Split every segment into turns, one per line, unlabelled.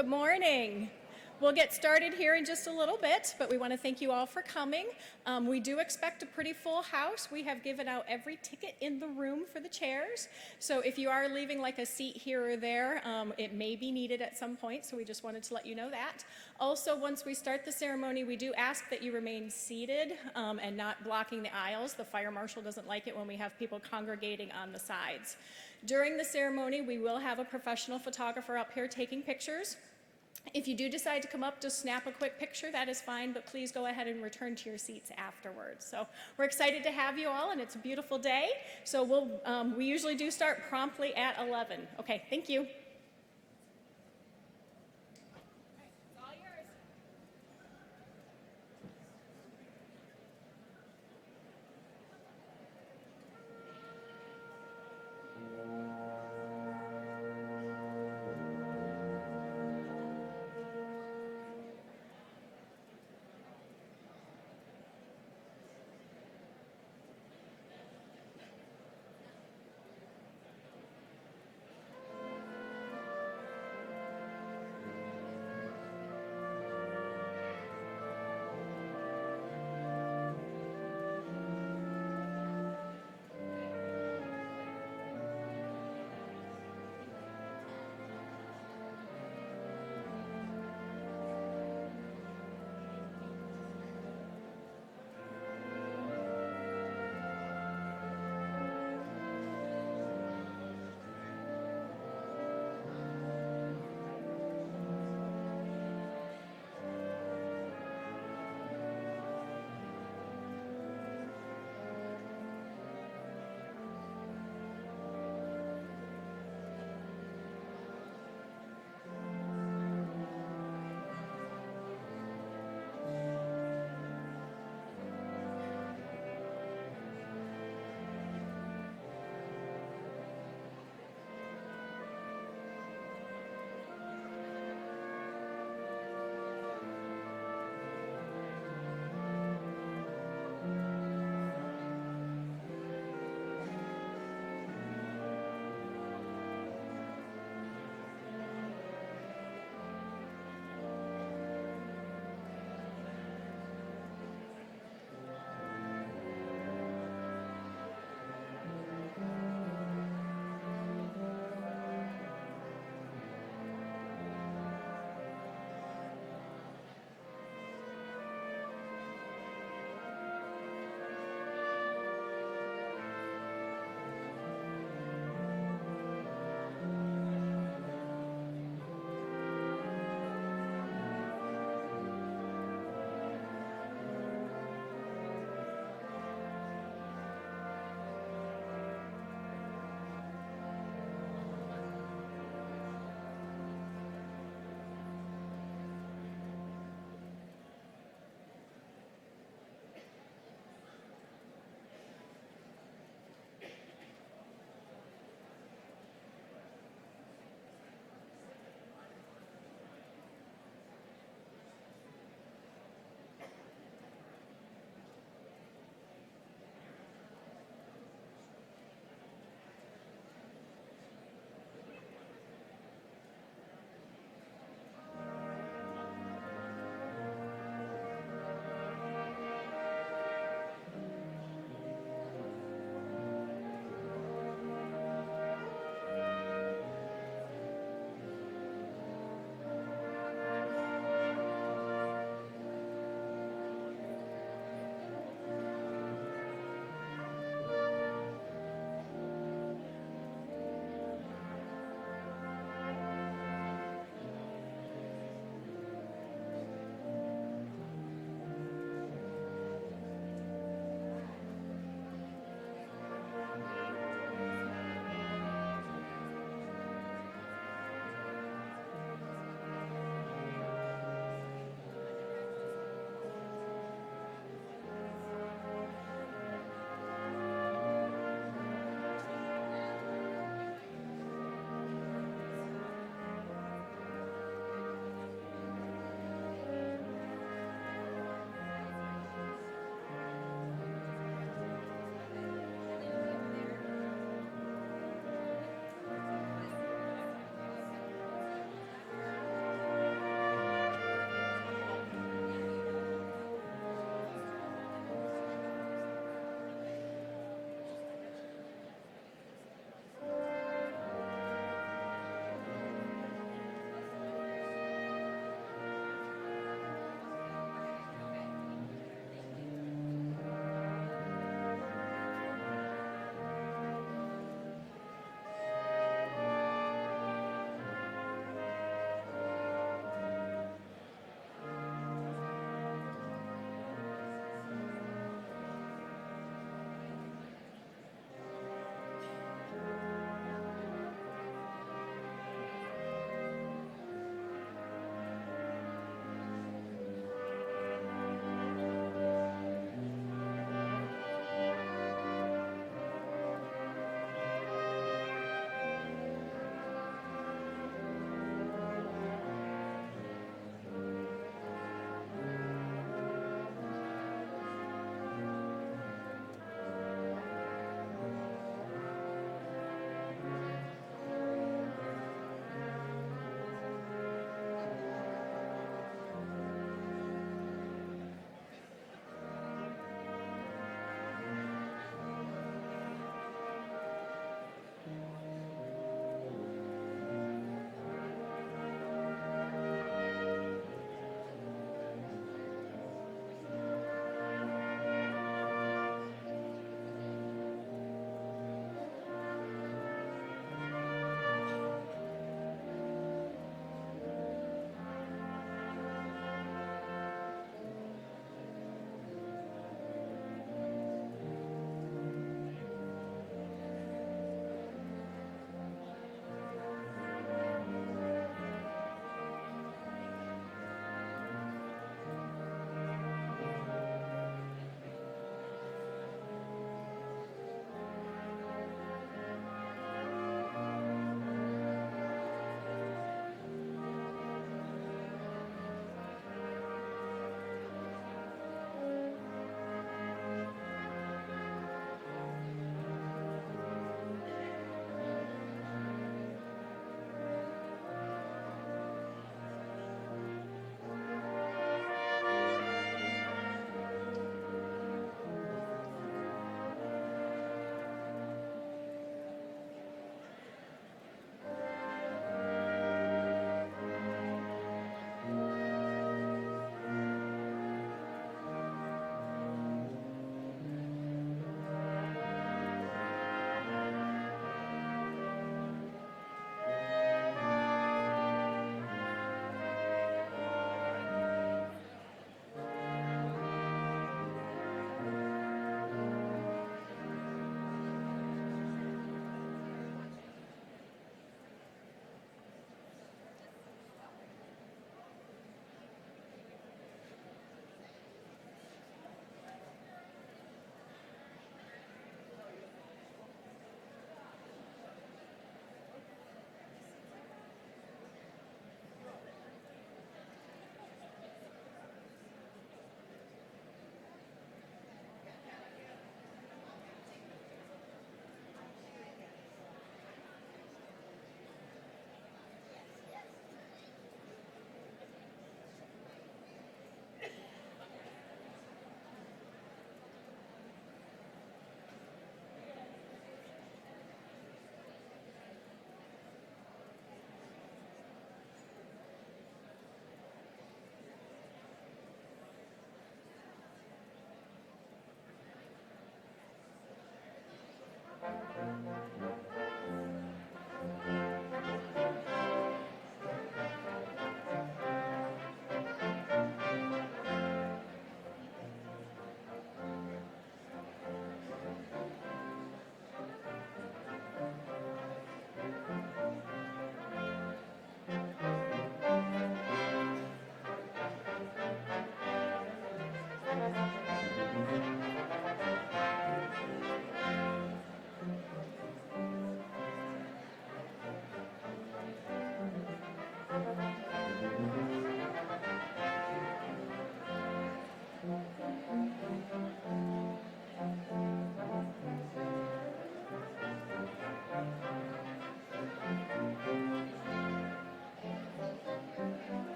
Good morning. We'll get started here in just a little bit, but we want to thank you all for coming. We do expect a pretty full house. We have given out every ticket in the room for the chairs. So if you are leaving like a seat here or there, it may be needed at some point, so we just wanted to let you know that. Also, once we start the ceremony, we do ask that you remain seated and not blocking the aisles. The fire marshal doesn't like it when we have people congregating on the sides. During the ceremony, we will have a professional photographer up here taking pictures. If you do decide to come up to snap a quick picture, that is fine, but please go ahead and return to your seats afterwards. So we're excited to have you all, and it's a beautiful day. So we usually do start promptly at 11. Okay, thank you.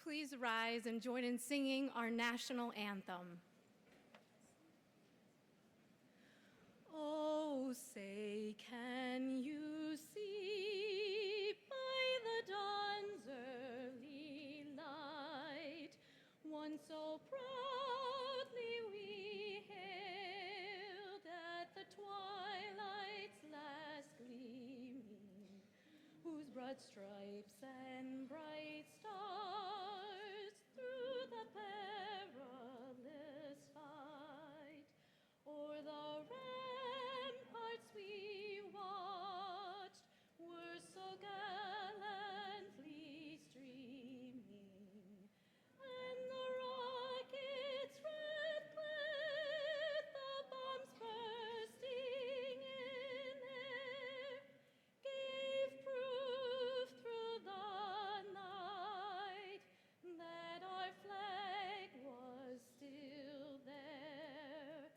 please rise and join in singing our national anthem. Oh, say, can you see by the dawn's early light one so proudly we hailed at the twilight's last gleaming, whose broad stripes and bright stars through the perilous fight o'er the ramparts we watched were so gallantly streaming, and the rockets' red glare, the bombs bursting in air, gave proof through the night that our flag was still there.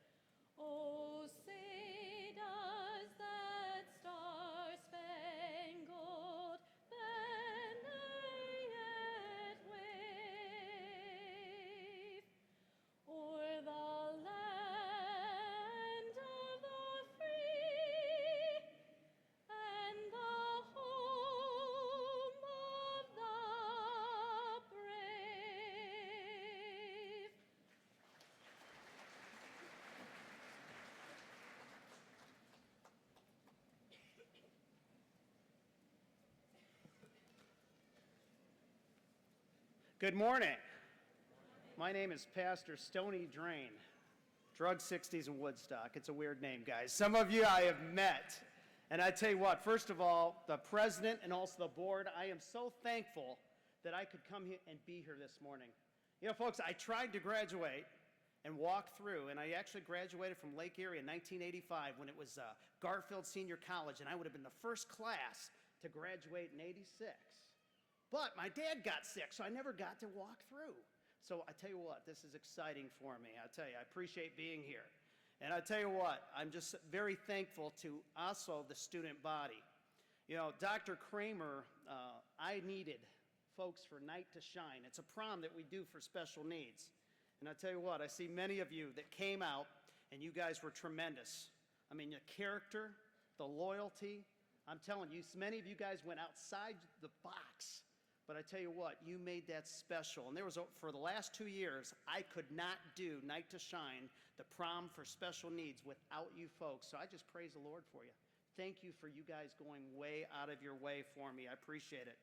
Oh, say does that star-spangled banner yet wave o'er the land of the free and the home of the brave?
Good morning. My name is Pastor Stony Drain, Drug 60s in Woodstock. It's a weird name, guys. Some of you I have met. And I tell you what, first of all, the president and also the board, I am so thankful that I could come here and be here this morning. You know, folks, I tried to graduate and walk through, and I actually graduated from Lake Erie in 1985 when it was Garfield Senior College, and I would have been the first class to graduate in '86. But my dad got sick, so I never got to walk through. So I tell you what, this is exciting for me. I tell you, I appreciate being here. And I tell you what, I'm just very thankful to also the student body. You know, Dr. Kramer, I needed folks for Night to Shine. It's a prom that we do for special needs. And I tell you what, I see many of you that came out, and you guys were tremendous. I mean, the character, the loyalty, I'm telling you, many of you guys went outside the box. But I tell you what, you made that special. And there was, for the last 2 years, I could not do Night to Shine, the prom for special needs, without you folks. So I just praise the Lord for you. Thank you for you guys going way out of your way for me. I appreciate it.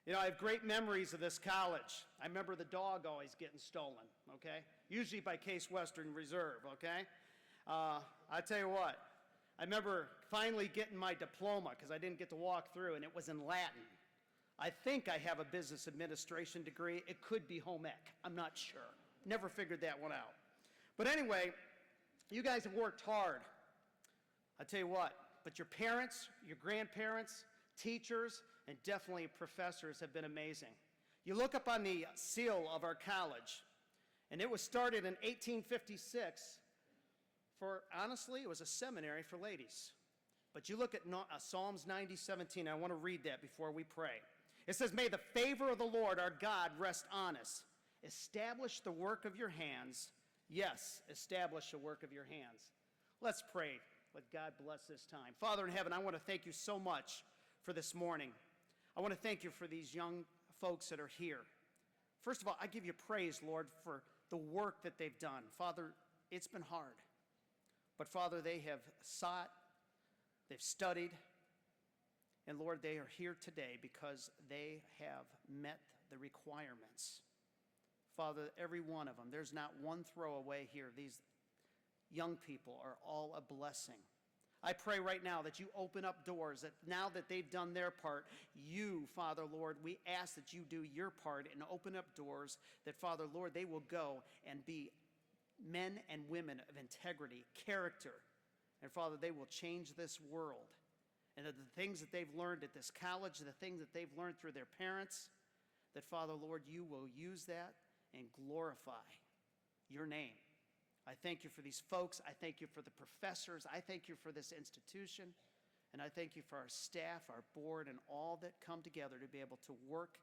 You know, I have great memories of this college. I remember the dog always getting stolen, okay? Usually by Case Western Reserve, okay? I tell you what, I remember finally getting my diploma because I didn't get to walk through, and it was in Latin. I think I have a business administration degree. It could be home ec. I'm not sure. Never figured that one out. But anyway, you guys have worked hard. I tell you what, but your parents, your grandparents, teachers, and definitely professors have been amazing. You look up on the seal of our college, and it was started in 1856 for, honestly, it was a seminary for ladies. But you look at Psalms 90:17. I want to read that before we pray. It says, "May the favor of the Lord our God rest on us. Establish the work of your hands." Yes, establish the work of your hands. Let's pray. Let God bless this time. Father in heaven, I want to thank you so much for this morning. I want to thank you for these young folks that are here. First of all, I give you praise, Lord, for the work that they've done. Father, it's been hard. But Father, they have sought, they've studied, and Lord, they are here today because they have met the requirements. Father, every one of them, there's not one throwaway here. These young people are all a blessing. I pray right now that you open up doors, that now that they've done their part, you, Father, Lord, we ask that you do your part and open up doors that, Father, Lord, they will go and be men and women of integrity, character, and Father, they will change this world. And that the things that they've learned at this college, the things that they've learned through their parents, that, Father, Lord, you will use that and glorify your name. I thank you for these folks. I thank you for the professors. I thank you for this institution. And I thank you for our staff, our board, and all that come together to be able to work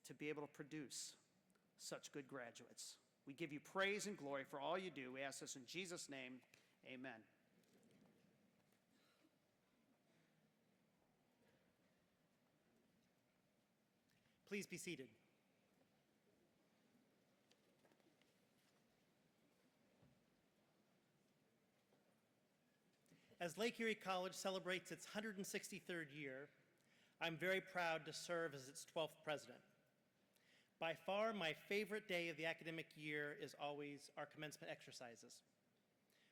to be able to produce such good graduates. We give you praise and glory for all you do. We ask this in Jesus' name, amen.
Please be seated. As Lake Erie College celebrates its 163rd year, I'm very proud to serve as its 12th president. By far, my favorite day of the academic year is always our commencement exercises.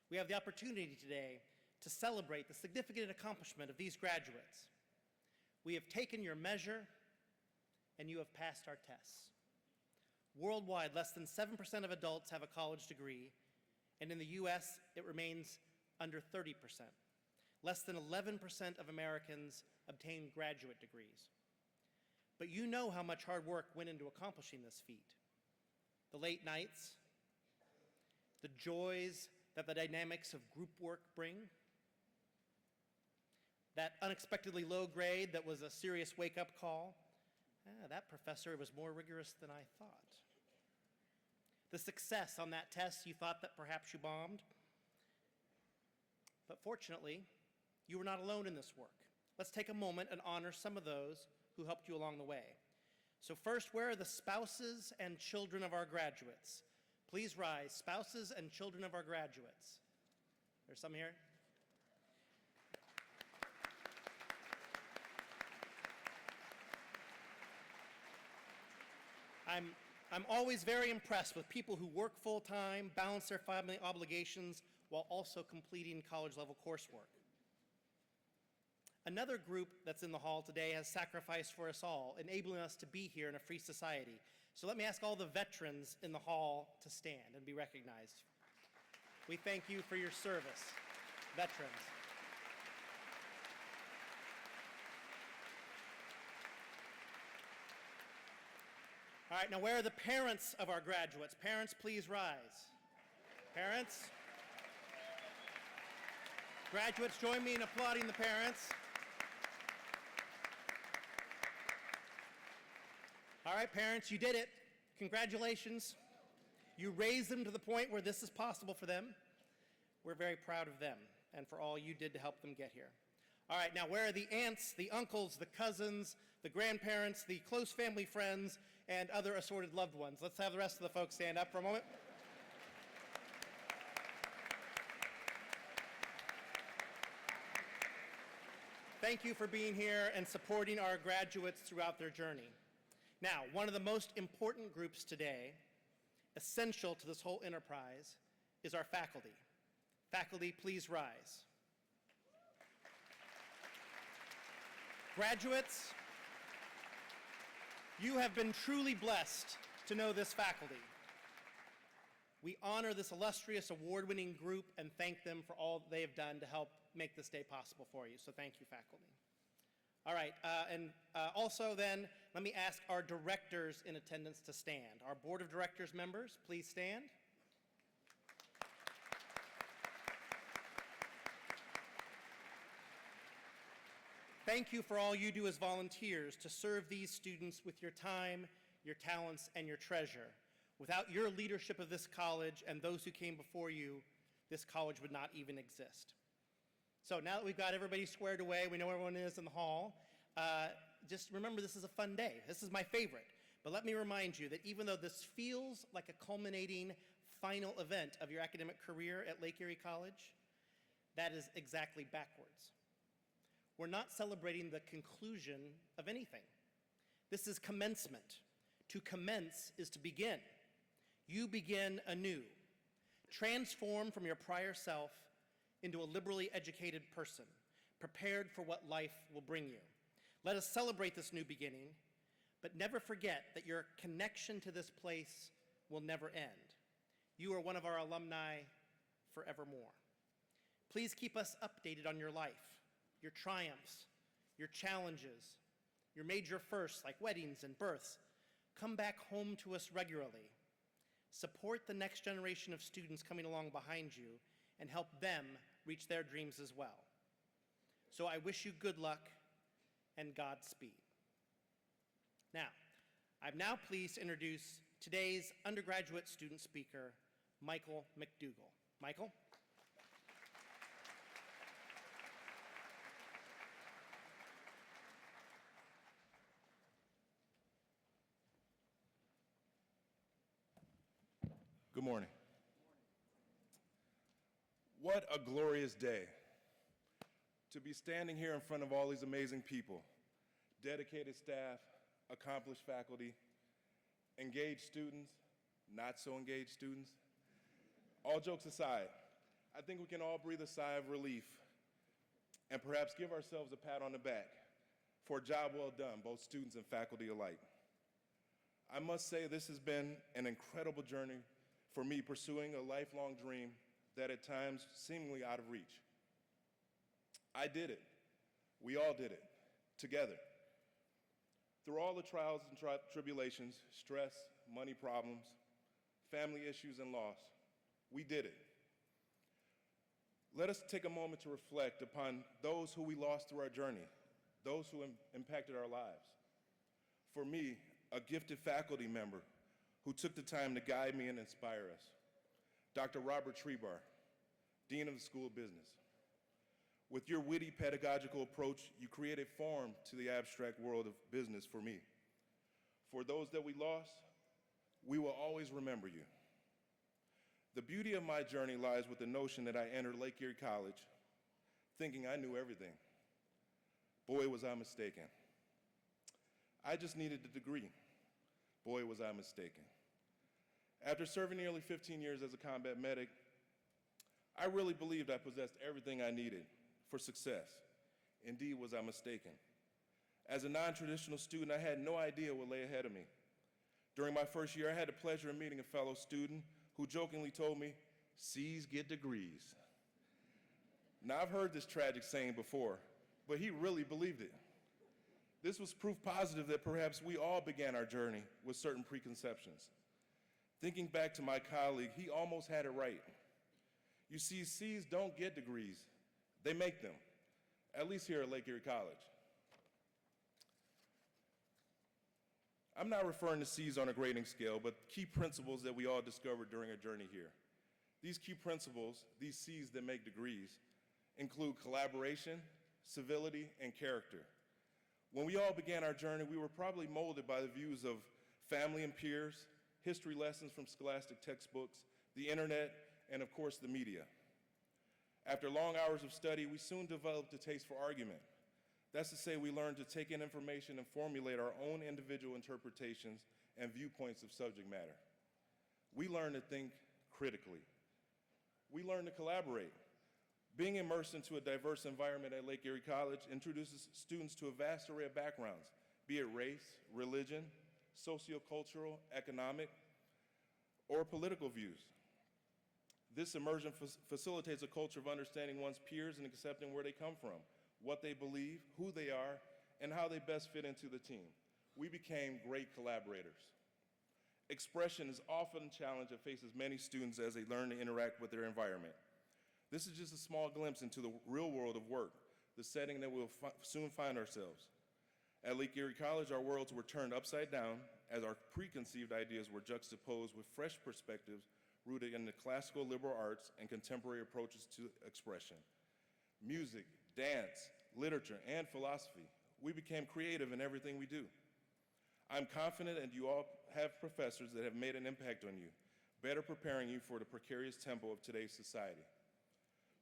We have the opportunity today to celebrate the significant accomplishment of these graduates. We have taken your measure, and you have passed our tests. Worldwide, less than 7% of adults have a college degree, and in the US, it remains under 30%. Less than 11% of Americans obtain graduate degrees. But you know how much hard work went into accomplishing this feat. The late nights, the joys that the dynamics of group work bring, that unexpectedly low grade that was a serious wake-up call. That professor was more rigorous than I thought. The success on that test you thought that perhaps you bombed. But fortunately, you were not alone in this work. Let's take a moment and honor some of those who helped you along the way. So first, where are the spouses and children of our graduates? Please rise, spouses and children of our graduates. There's some here. I'm always very impressed with people who work full-time, balance their family obligations, while also completing college-level coursework. Another group that's in the hall today has sacrificed for us all, enabling us to be here in a free society. So let me ask all the veterans in the hall to stand and be recognized. We thank you for your service, veterans. All right, now where are the parents of our graduates? Parents, please rise. Parents? Graduates, join me in applauding the parents. All right, parents, you did it. Congratulations. You raised them to the point where this is possible for them. We're very proud of them and for all you did to help them get here. All right, now where are the aunts, the uncles, the cousins, the grandparents, the close family friends, and other assorted loved ones? Let's have the rest of the folks stand up for a moment. Thank you for being here and supporting our graduates throughout their journey. Now, one of the most important groups today, essential to this whole enterprise, is our faculty. Faculty, please rise. Graduates, you have been truly blessed to know this faculty. We honor this illustrious award-winning group and thank them for all they have done to help make this day possible for you. So thank you, faculty. All right, also then, let me ask our directors in attendance to stand. Our board of directors members, please stand. Thank you for all you do as volunteers to serve these students with your time, your talents, and your treasure. Without your leadership of this college and those who came before you, this college would not even exist. So now that we've got everybody squared away, we know everyone is in the hall, just remember this is a fun day. This is my favorite. But let me remind you that even though this feels like a culminating final event of your academic career at Lake Erie College, that is exactly backwards. We're not celebrating the conclusion of anything. This is commencement. To commence is to begin. You begin anew. Transform from your prior self into a liberally educated person, prepared for what life will bring you. Let us celebrate this new beginning, but never forget that your connection to this place will never end. You are one of our alumni forevermore. Please keep us updated on your life, your triumphs, your challenges, your major firsts like weddings and births. Come back home to us regularly. Support the next generation of students coming along behind you and help them reach their dreams as well. So I wish you good luck and Godspeed. Now, I'm now pleased to introduce today's undergraduate student speaker, Michael McDougall. Michael?
Good morning. What a glorious day to be standing here in front of all these amazing people, dedicated staff, accomplished faculty, engaged students, not so engaged students. All jokes aside, I think we can all breathe a sigh of relief and perhaps give ourselves a pat on the back for a job well done, both students and faculty alike. I must say this has been an incredible journey for me, pursuing a lifelong dream that at times seemingly out of reach. I did it. We all did it, together. Through all the trials and tribulations, stress, money problems, family issues, and loss, we did it. Let us take a moment to reflect upon those who we lost through our journey, those who impacted our lives. For me, a gifted faculty member who took the time to guide me and inspire us, Dr. Robert Trebar, Dean of the School of Business. With your witty pedagogical approach, you created form to the abstract world of business for me. For those that we lost, we will always remember you. The beauty of my journey lies with the notion that I entered Lake Erie College thinking I knew everything. Boy, was I mistaken. I just needed a degree. Boy, was I mistaken. After serving nearly 15 years as a combat medic, I really believed I possessed everything I needed for success. Indeed, was I mistaken. As a non-traditional student, I had no idea what lay ahead of me. During my first year, I had the pleasure of meeting a fellow student who jokingly told me, "C's get degrees." Now, I've heard this tragic saying before, but he really believed it. This was proof positive that perhaps we all began our journey with certain preconceptions. Thinking back to my colleague, he almost had it right. You see, C's don't get degrees, they make them, at least here at Lake Erie College. I'm not referring to C's on a grading scale, but key principles that we all discovered during our journey here. These key principles, these C's that make degrees, include collaboration, civility, and character. When we all began our journey, we were probably molded by the views of family and peers, history lessons from scholastic textbooks, the internet, and of course the media. After long hours of study, we soon developed a taste for argument. That's to say, we learned to take in information and formulate our own individual interpretations and viewpoints of subject matter. We learned to think critically. We learned to collaborate. Being immersed into a diverse environment at Lake Erie College introduces students to a vast array of backgrounds, be it race, religion, sociocultural, economic, or political views. This immersion facilitates a culture of understanding one's peers and accepting where they come from, what they believe, who they are, and how they best fit into the team. We became great collaborators. Expression is often a challenge that faces many students as they learn to interact with their environment. This is just a small glimpse into the real world of work, the setting that we'll soon find ourselves. At Lake Erie College, our worlds were turned upside down as our preconceived ideas were juxtaposed with fresh perspectives rooted in the classical liberal arts and contemporary approaches to expression. Music, dance, literature, and philosophy. We became creative in everything we do. I'm confident that you all have professors that have made an impact on you, better preparing you for the precarious tempo of today's society.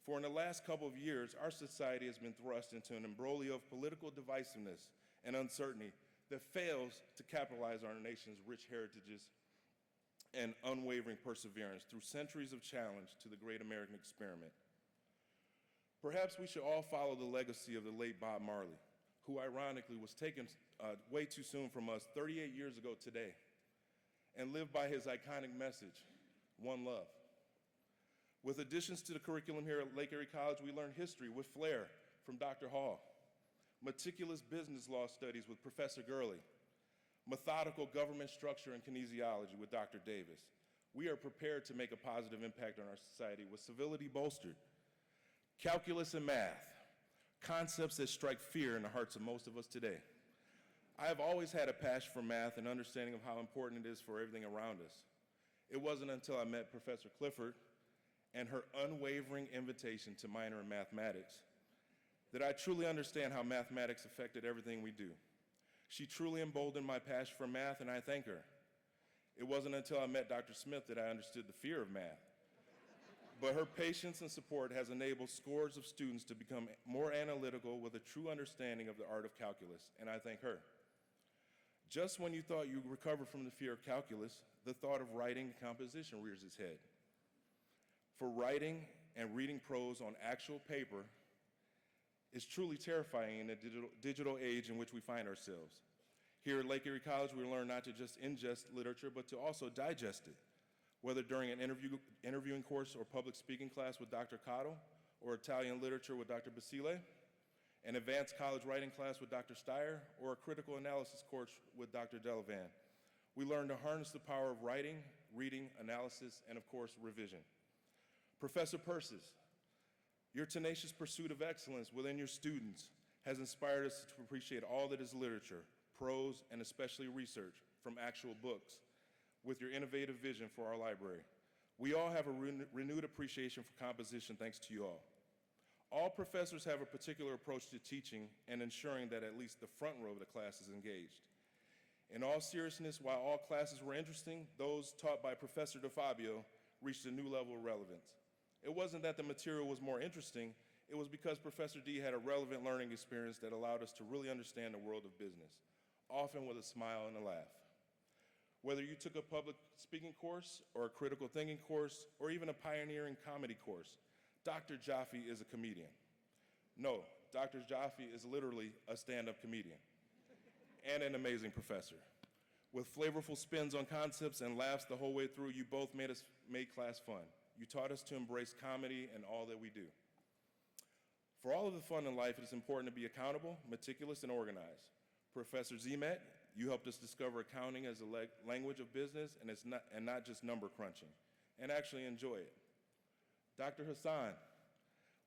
For in the last couple of years, our society has been thrust into an imbroglio of political divisiveness and uncertainty that fails to capitalize on our nation's rich heritages and unwavering perseverance through centuries of challenge to the great American experiment. Perhaps we should all follow the legacy of the late Bob Marley, who ironically was taken way too soon from us 38 years ago today, and live by his iconic message, one love. With additions to the curriculum here at Lake Erie College, we learned history with flair from Dr. Hall, meticulous business law studies with Professor Gurley, methodical government structure and kinesiology with Dr. Davis. We are prepared to make a positive impact on our society with civility bolstered, calculus and math, concepts that strike fear in the hearts of most of us today. I have always had a passion for math and understanding of how important it is for everything around us. It wasn't until I met Professor Clifford and her unwavering invitation to minor in mathematics that I truly understand how mathematics affected everything we do. She truly emboldened my passion for math, and I thank her. It wasn't until I met Dr. Smith that I understood the fear of math. But her patience and support has enabled scores of students to become more analytical with a true understanding of the art of calculus, and I thank her. Just when you thought you recovered from the fear of calculus, the thought of writing and composition rears its head. For writing and reading prose on actual paper is truly terrifying in the digital age in which we find ourselves. Here at Lake Erie College, we learn not to just ingest literature, but to also digest it, whether during an interviewing course or public speaking class with Dr. Cottle, or Italian literature with Dr. Basile, an advanced college writing class with Dr. Steyer, or a critical analysis course with Dr. Delavan. We learn to harness the power of writing, reading, analysis, and of course, revision. Professor Persis, your tenacious pursuit of excellence within your students has inspired us to appreciate all that is literature, prose, and especially research from actual books with your innovative vision for our library. We all have a renewed appreciation for composition thanks to you all. All professors have a particular approach to teaching and ensuring that at least the front row of the class is engaged. In all seriousness, while all classes were interesting, those taught by Professor DeFabio reached a new level of relevance. It wasn't that the material was more interesting, it was because Professor D had a relevant learning experience that allowed us to really understand the world of business, often with a smile and a laugh. Whether you took a public speaking course or a critical thinking course or even a pioneering comedy course, Dr. Jaffe is a comedian. No, Dr. Jaffe is literally a stand-up comedian and an amazing professor. With flavorful spins on concepts and laughs the whole way through, you both made class fun. You taught us to embrace comedy in all that we do. For all of the fun in life, it is important to be accountable, meticulous, and organized. Professor Zemet, you helped us discover accounting as a language of business and not just number crunching, and actually enjoy it. Dr. Hassan,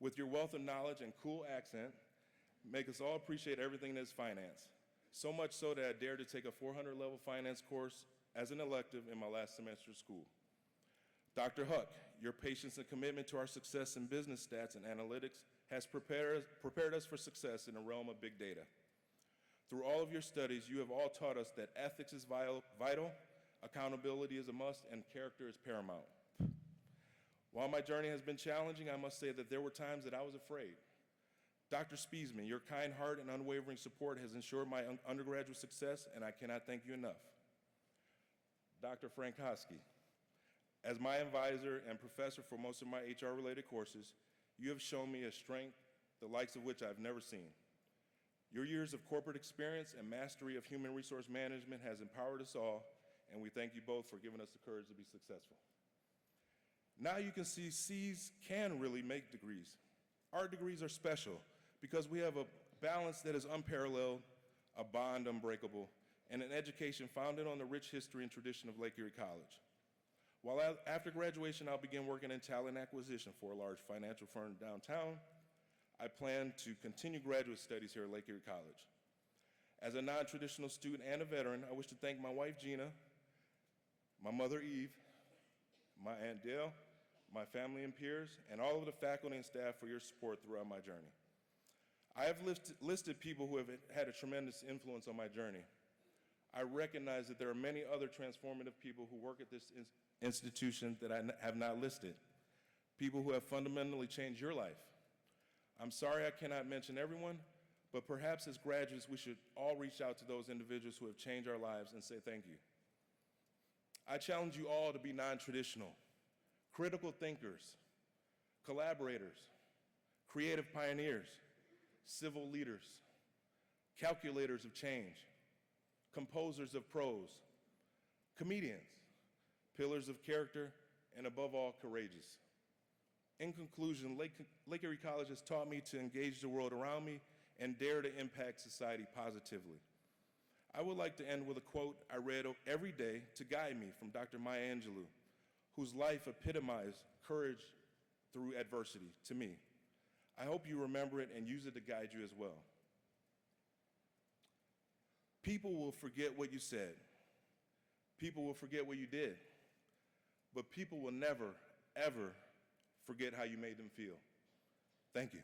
with your wealth of knowledge and cool accent, make us all appreciate everything that is finance. So much so that I dared to take a 400-level finance course as an elective in my last semester of school. Dr. Huck, your patience and commitment to our success in business stats and analytics has prepared us for success in the realm of big data. Through all of your studies, you have all taught us that ethics is vital, accountability is a must, and character is paramount. While my journey has been challenging, I must say that there were times that I was afraid. Dr. Spiesman, your kind heart and unwavering support has ensured my undergraduate success, and I cannot thank you enough. Dr. Frankowski, as my advisor and professor for most of my HR-related courses, you have shown me a strength the likes of which I've never seen. Your years of corporate experience and mastery of human resource management has empowered us all, and we thank you both for giving us the courage to be successful. Now you can see C's can really make degrees. Our degrees are special because we have a balance that is unparalleled, a bond unbreakable, and an education founded on the rich history and tradition of Lake Erie College. While after graduation, I'll begin working in talent acquisition for a large financial firm downtown, I plan to continue graduate studies here at Lake Erie College. As a non-traditional student and a veteran, I wish to thank my wife, Gina, my mother, Eve, my Aunt Dale, my family and peers, and all of the faculty and staff for your support throughout my journey. I have listed people who have had a tremendous influence on my journey. I recognize that there are many other transformative people who work at this institution that I have not listed, people who have fundamentally changed your life. I'm sorry I cannot mention everyone, but perhaps as graduates, we should all reach out to those individuals who have changed our lives and say thank you. I challenge you all to be non-traditional, critical thinkers, collaborators, creative pioneers, civil leaders, calculators of change, composers of prose, comedians, pillars of character, and above all, courageous. In conclusion, Lake Erie College has taught me to engage the world around me and dare to impact society positively. I would like to end with a quote I read every day to guide me from Dr. Maya Angelou, whose life epitomized courage through adversity to me. I hope you remember it and use it to guide you as well. People will forget what you said. People will forget what you did. But people will never, ever forget how you made them feel. Thank you.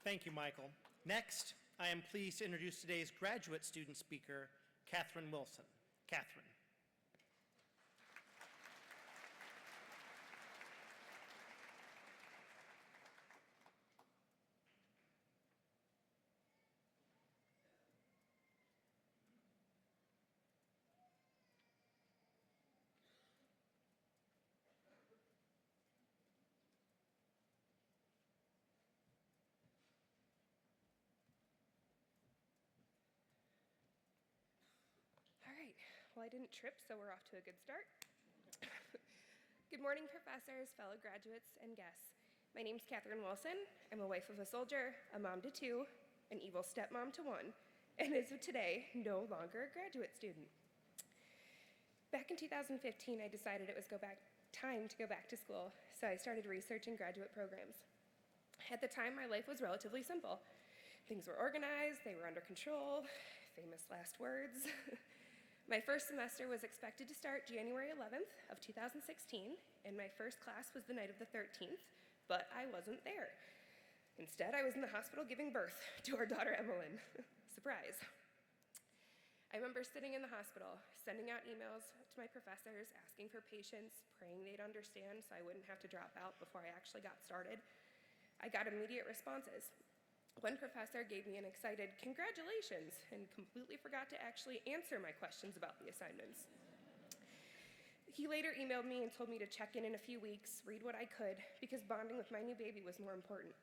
Thank you, Michael. Next, I am pleased to introduce today's graduate student speaker, Catherine Wilson. Catherine.
All right, well, I didn't trip, so we're off to a good start. Good morning, professors, fellow graduates, and guests. My name's Catherine Wilson. I'm a wife of a soldier, a mom to two, an evil stepmom to one, and as of today, no longer a graduate student. Back in 2015, I decided it was time to go back to school, so I started researching graduate programs. At the time, my life was relatively simple. Things were organized, they were under control, famous last words. My first semester was expected to start January 11th of 2016, and my first class was the night of the 13th, but I wasn't there. Instead, I was in the hospital giving birth to our daughter, Emmeline. Surprise. I remember sitting in the hospital, sending out emails to my professors, asking for patience, praying they'd understand so I wouldn't have to drop out before I actually got started. I got immediate responses. One professor gave me an excited "congratulations" and completely forgot to actually answer my questions about the assignments. He later emailed me and told me to check in a few weeks, read what I could, because bonding with my new baby was more important.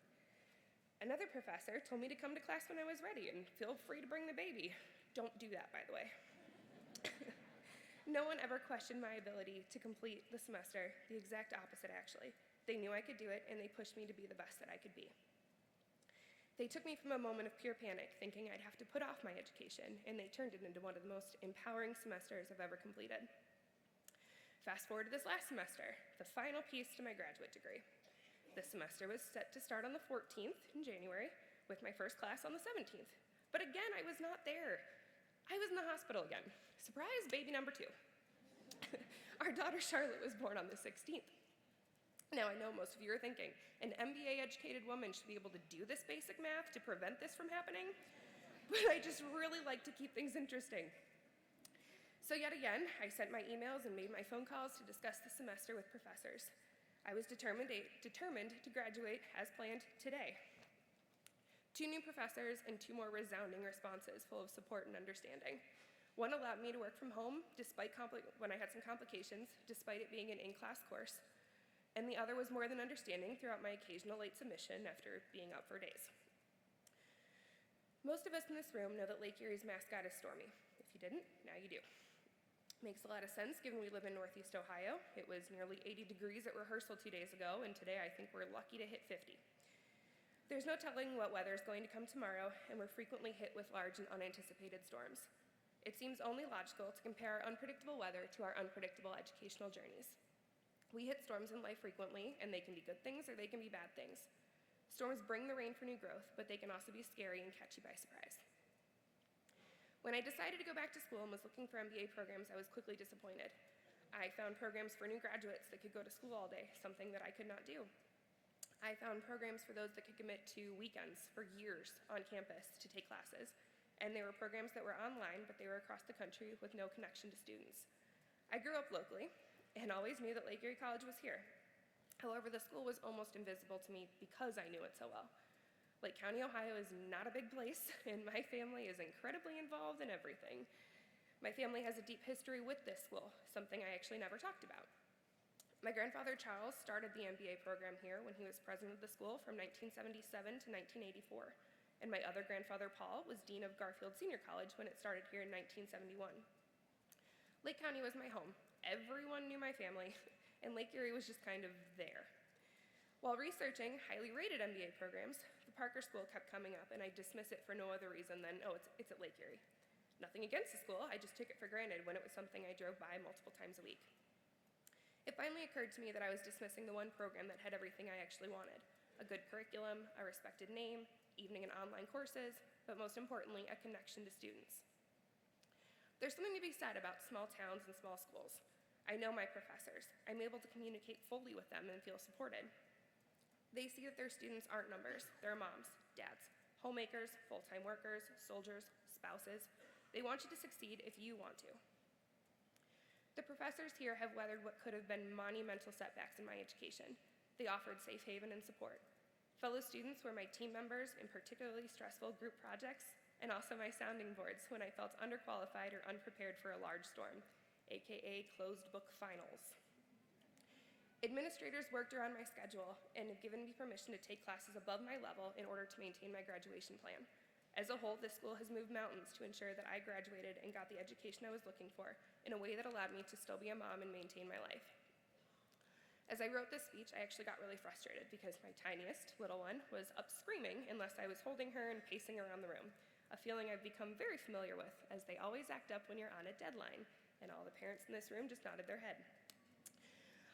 Another professor told me to come to class when I was ready and feel free to bring the baby. Don't do that, by the way. No one ever questioned my ability to complete the semester, the exact opposite, actually. They knew I could do it, and they pushed me to be the best that I could be. They took me from a moment of pure panic, thinking I'd have to put off my education, and they turned it into one of the most empowering semesters I've ever completed. Fast forward to this last semester, the final piece to my graduate degree. This semester was set to start on the 14th in January, with my first class on the 17th. But again, I was not there. I was in the hospital again. Surprise, baby number 2. Our daughter Charlotte was born on the 16th. Now, I know most of you are thinking, an MBA-educated woman should be able to do this basic math to prevent this from happening, but I just really like to keep things interesting. So yet again, I sent my emails and made my phone calls to discuss the semester with professors. I was determined to graduate as planned today. 2 new professors and 2 more resounding responses full of support and understanding. One allowed me to work from home when I had some complications, despite it being an in-class course. And the other was more than understanding throughout my occasional late submission after being up for days. Most of us in this room know that Lake Erie's mascot is Stormy. If you didn't, now you do. Makes a lot of sense given we live in Northeast Ohio. It was nearly 80 degrees at rehearsal 2 days ago, and today I think we're lucky to hit 50. There's no telling what weather is going to come tomorrow, and we're frequently hit with large and unanticipated storms. It seems only logical to compare our unpredictable weather to our unpredictable educational journeys. We hit storms in life frequently, and they can be good things or they can be bad things. Storms bring the rain for new growth, but they can also be scary and catch you by surprise. When I decided to go back to school and was looking for MBA programs, I was quickly disappointed. I found programs for new graduates that could go to school all day, something that I could not do. I found programs for those that could commit to weekends for years on campus to take classes, and there were programs that were online, but they were across the country with no connection to students. I grew up locally, and always knew that Lake Erie College was here. However, the school was almost invisible to me because I knew it so well. Lake County, Ohio is not a big place, and my family is incredibly involved in everything. My family has a deep history with this school, something I actually never talked about. My grandfather, Charles, started the MBA program here when he was president of the school from 1977 to 1984, and my other grandfather, Paul, was dean of Garfield Senior College when it started here in 1971. Lake County was my home. Everyone knew my family, and Lake Erie was just kind of there. While researching highly rated MBA programs, the Parker School kept coming up, and I dismiss it for no other reason than, oh, it's at Lake Erie. Nothing against the school, I just took it for granted when it was something I drove by multiple times a week. It finally occurred to me that I was dismissing the one program that had everything I actually wanted: a good curriculum, a respected name, evening and online courses, but most importantly, a connection to students. There's something to be said about small towns and small schools. I know my professors. I'm able to communicate fully with them and feel supported. They see that their students aren't numbers. They're moms, dads, homemakers, full-time workers, soldiers, spouses. They want you to succeed if you want to. The professors here have weathered what could have been monumental setbacks in my education. They offered safe haven and support. Fellow students were my team members in particularly stressful group projects, and also my sounding boards when I felt underqualified or unprepared for a large storm, aka closed book finals. Administrators worked around my schedule and have given me permission to take classes above my level in order to maintain my graduation plan. As a whole, this school has moved mountains to ensure that I graduated and got the education I was looking for in a way that allowed me to still be a mom and maintain my life. As I wrote this speech, I actually got really frustrated because my tiniest little one was up screaming unless I was holding her and pacing around the room, a feeling I've become very familiar with, as they always act up when you're on a deadline, and all the parents in this room just nodded their head.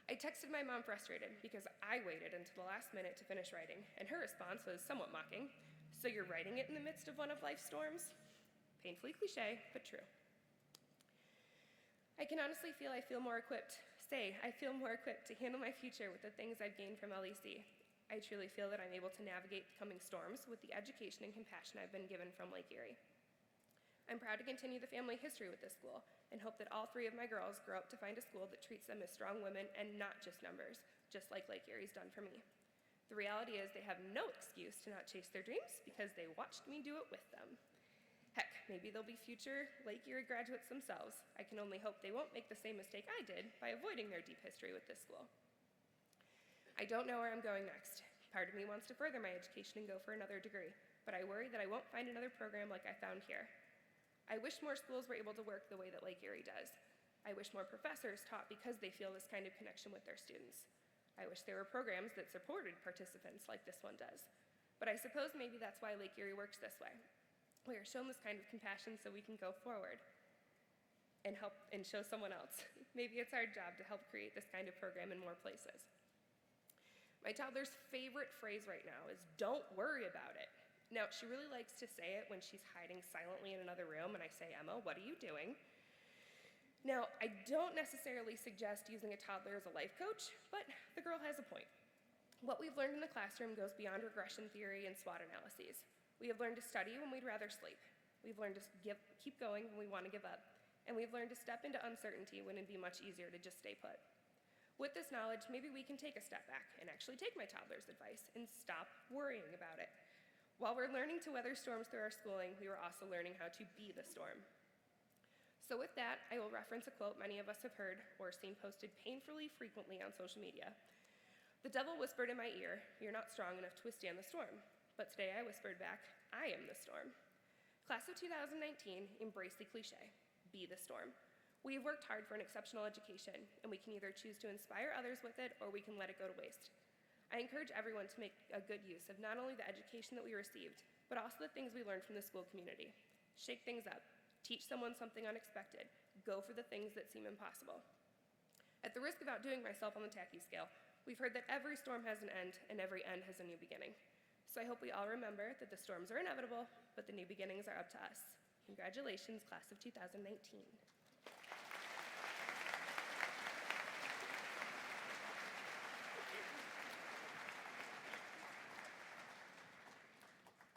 I texted my mom frustrated because I waited until the last minute to finish writing, and her response was somewhat mocking: "So you're writing it in the midst of one of life's storms?" Painfully cliche, but true. I can honestly feel I feel more equipped to handle my future with the things I've gained from LEC. I truly feel that I'm able to navigate the coming storms with the education and compassion I've been given from Lake Erie. I'm proud to continue the family history with this school and hope that all 3 of my girls grow up to find a school that treats them as strong women and not just numbers, just like Lake Erie's done for me. The reality is they have no excuse to not chase their dreams because they watched me do it with them. Heck, maybe they'll be future Lake Erie graduates themselves. I can only hope they won't make the same mistake I did by avoiding their deep history with this school. I don't know where I'm going next. Part of me wants to further my education and go for another degree, but I worry that I won't find another program like I found here. I wish more schools were able to work the way that Lake Erie does. I wish more professors taught because they feel this kind of connection with their students. I wish there were programs that supported participants like this one does. But I suppose maybe that's why Lake Erie works this way. We are shown this kind of compassion so we can go forward and help and show someone else. Maybe it's our job to help create this kind of program in more places. My toddler's favorite phrase right now is "don't worry about it." Now, she really likes to say it when she's hiding silently in another room and I say, "Emma, what are you doing?" Now, I don't necessarily suggest using a toddler as a life coach, but the girl has a point. What we've learned in the classroom goes beyond regression theory and SWOT analyses. We have learned to study when we'd rather sleep. We've learned to keep going when we want to give up. And we've learned to step into uncertainty when it'd be much easier to just stay put. With this knowledge, maybe we can take a step back and actually take my toddler's advice and stop worrying about it. While we're learning to weather storms through our schooling, we were also learning how to be the storm. So with that, I will reference a quote many of us have heard or seen posted painfully frequently on social media. The devil whispered in my ear, "You're not strong enough to withstand the storm." But today I whispered back, "I am the storm." Class of 2019, embrace the cliche, be the storm. We have worked hard for an exceptional education, and we can either choose to inspire others with it or we can let it go to waste. I encourage everyone to make a good use of not only the education that we received, but also the things we learned from the school community. Shake things up, teach someone something unexpected, go for the things that seem impossible. At the risk of outdoing myself on the tacky scale, we've heard that every storm has an end and every end has a new beginning. So I hope we all remember that the storms are inevitable, but the new beginnings are up to us. Congratulations, class of 2019.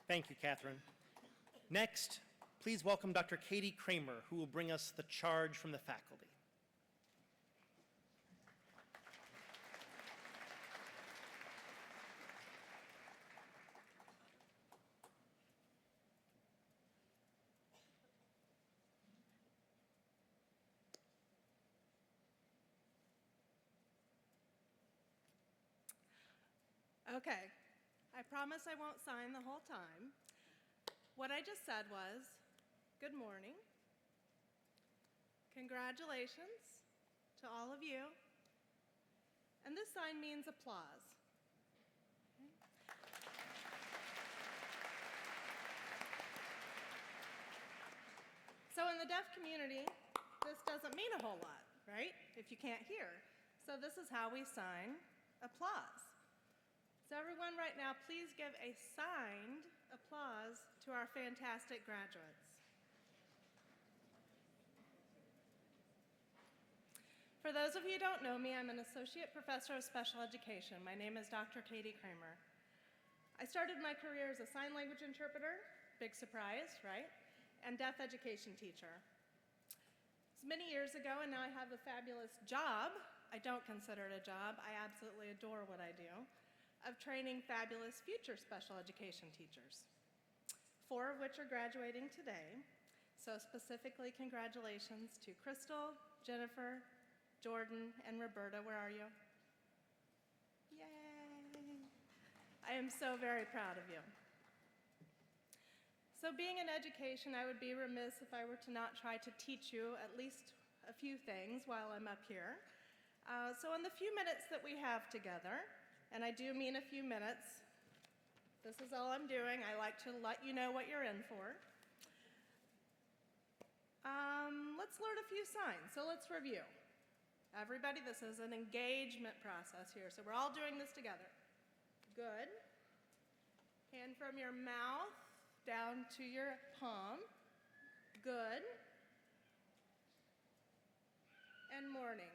Thank you, Catherine. Next, please welcome Dr. Katie Kramer, who will bring us the charge from the faculty.
Okay, I promise I won't sign the whole time. What I just said was, good morning, congratulations to all of you, and this sign means applause. So in the deaf community, this doesn't mean a whole lot, right? If you can't hear. So this is how we sign applause. So everyone right now, please give a signed applause to our fantastic graduates. For those of you who don't know me, I'm an associate professor of special education. My name is Dr. Katie Kramer. I started my career as a sign language interpreter, big surprise, right? And deaf education teacher. It's many years ago, and now I have a fabulous job. I don't consider it a job. I absolutely adore what I do, of training fabulous future special education teachers, 4 of which are graduating today. So specifically, congratulations to Crystal, Jennifer, Jordan, and Roberta. Where are you? Yay! I am so very proud of you. So being in education, I would be remiss if I were to not try to teach you at least a few things while I'm up here. So in the few minutes that we have together, and I do mean a few minutes, this is all I'm doing. I like to let you know what you're in for. Let's learn a few signs. So let's review. Everybody, this is an engagement process here, so we're all doing this together. Good. Hand from your mouth down to your palm. Good. And morning.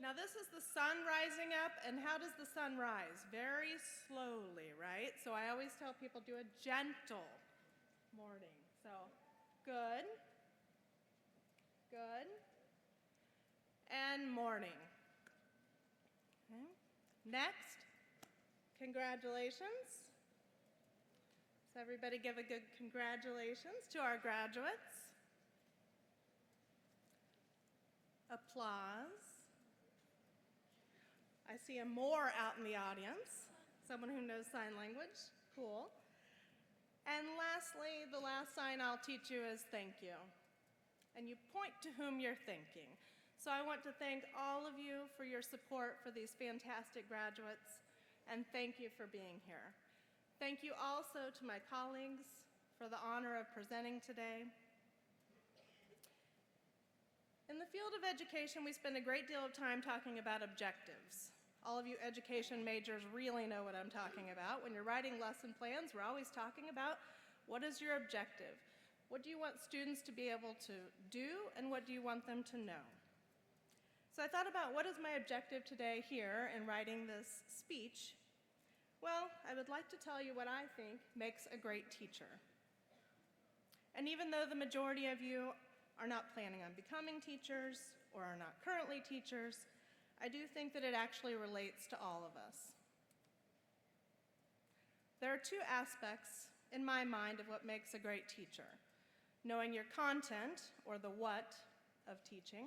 Now this is the sun rising up, and how does the sun rise? Very slowly, right? So I always tell people do a gentle morning. So good. Good. And morning. Okay. Next, congratulations. So everybody give a good congratulations to our graduates. Applause. I see a more out in the audience, someone who knows sign language. Cool. And lastly, the last sign I'll teach you is thank you. And you point to whom you're thanking. So I want to thank all of you for your support for these fantastic graduates, and thank you for being here. Thank you also to my colleagues for the honor of presenting today. In the field of education, we spend a great deal of time talking about objectives. All of you education majors really know what I'm talking about. When you're writing lesson plans, we're always talking about what is your objective? What do you want students to be able to do, and what do you want them to know? So I thought about what is my objective today here in writing this speech. Well, I would like to tell you what I think makes a great teacher. And even though the majority of you are not planning on becoming teachers or are not currently teachers, I do think that it actually relates to all of us. There are 2 aspects in my mind of what makes a great teacher: knowing your content, or the what, of teaching,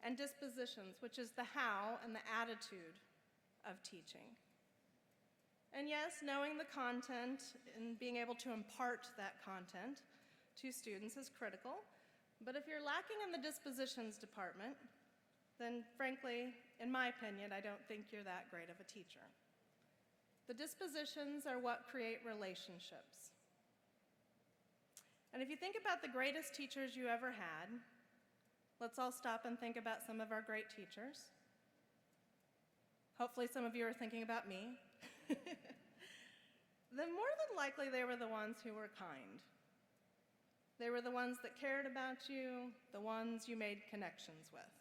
and dispositions, which is the how and the attitude of teaching. And yes, knowing the content and being able to impart that content to students is critical, but if you're lacking in the dispositions department, then frankly, in my opinion, I don't think you're that great of a teacher. The dispositions are what create relationships. And if you think about the greatest teachers you ever had, let's all stop and think about some of our great teachers. Hopefully some of you are thinking about me. Then more than likely they were the ones who were kind. They were the ones that cared about you, the ones you made connections with.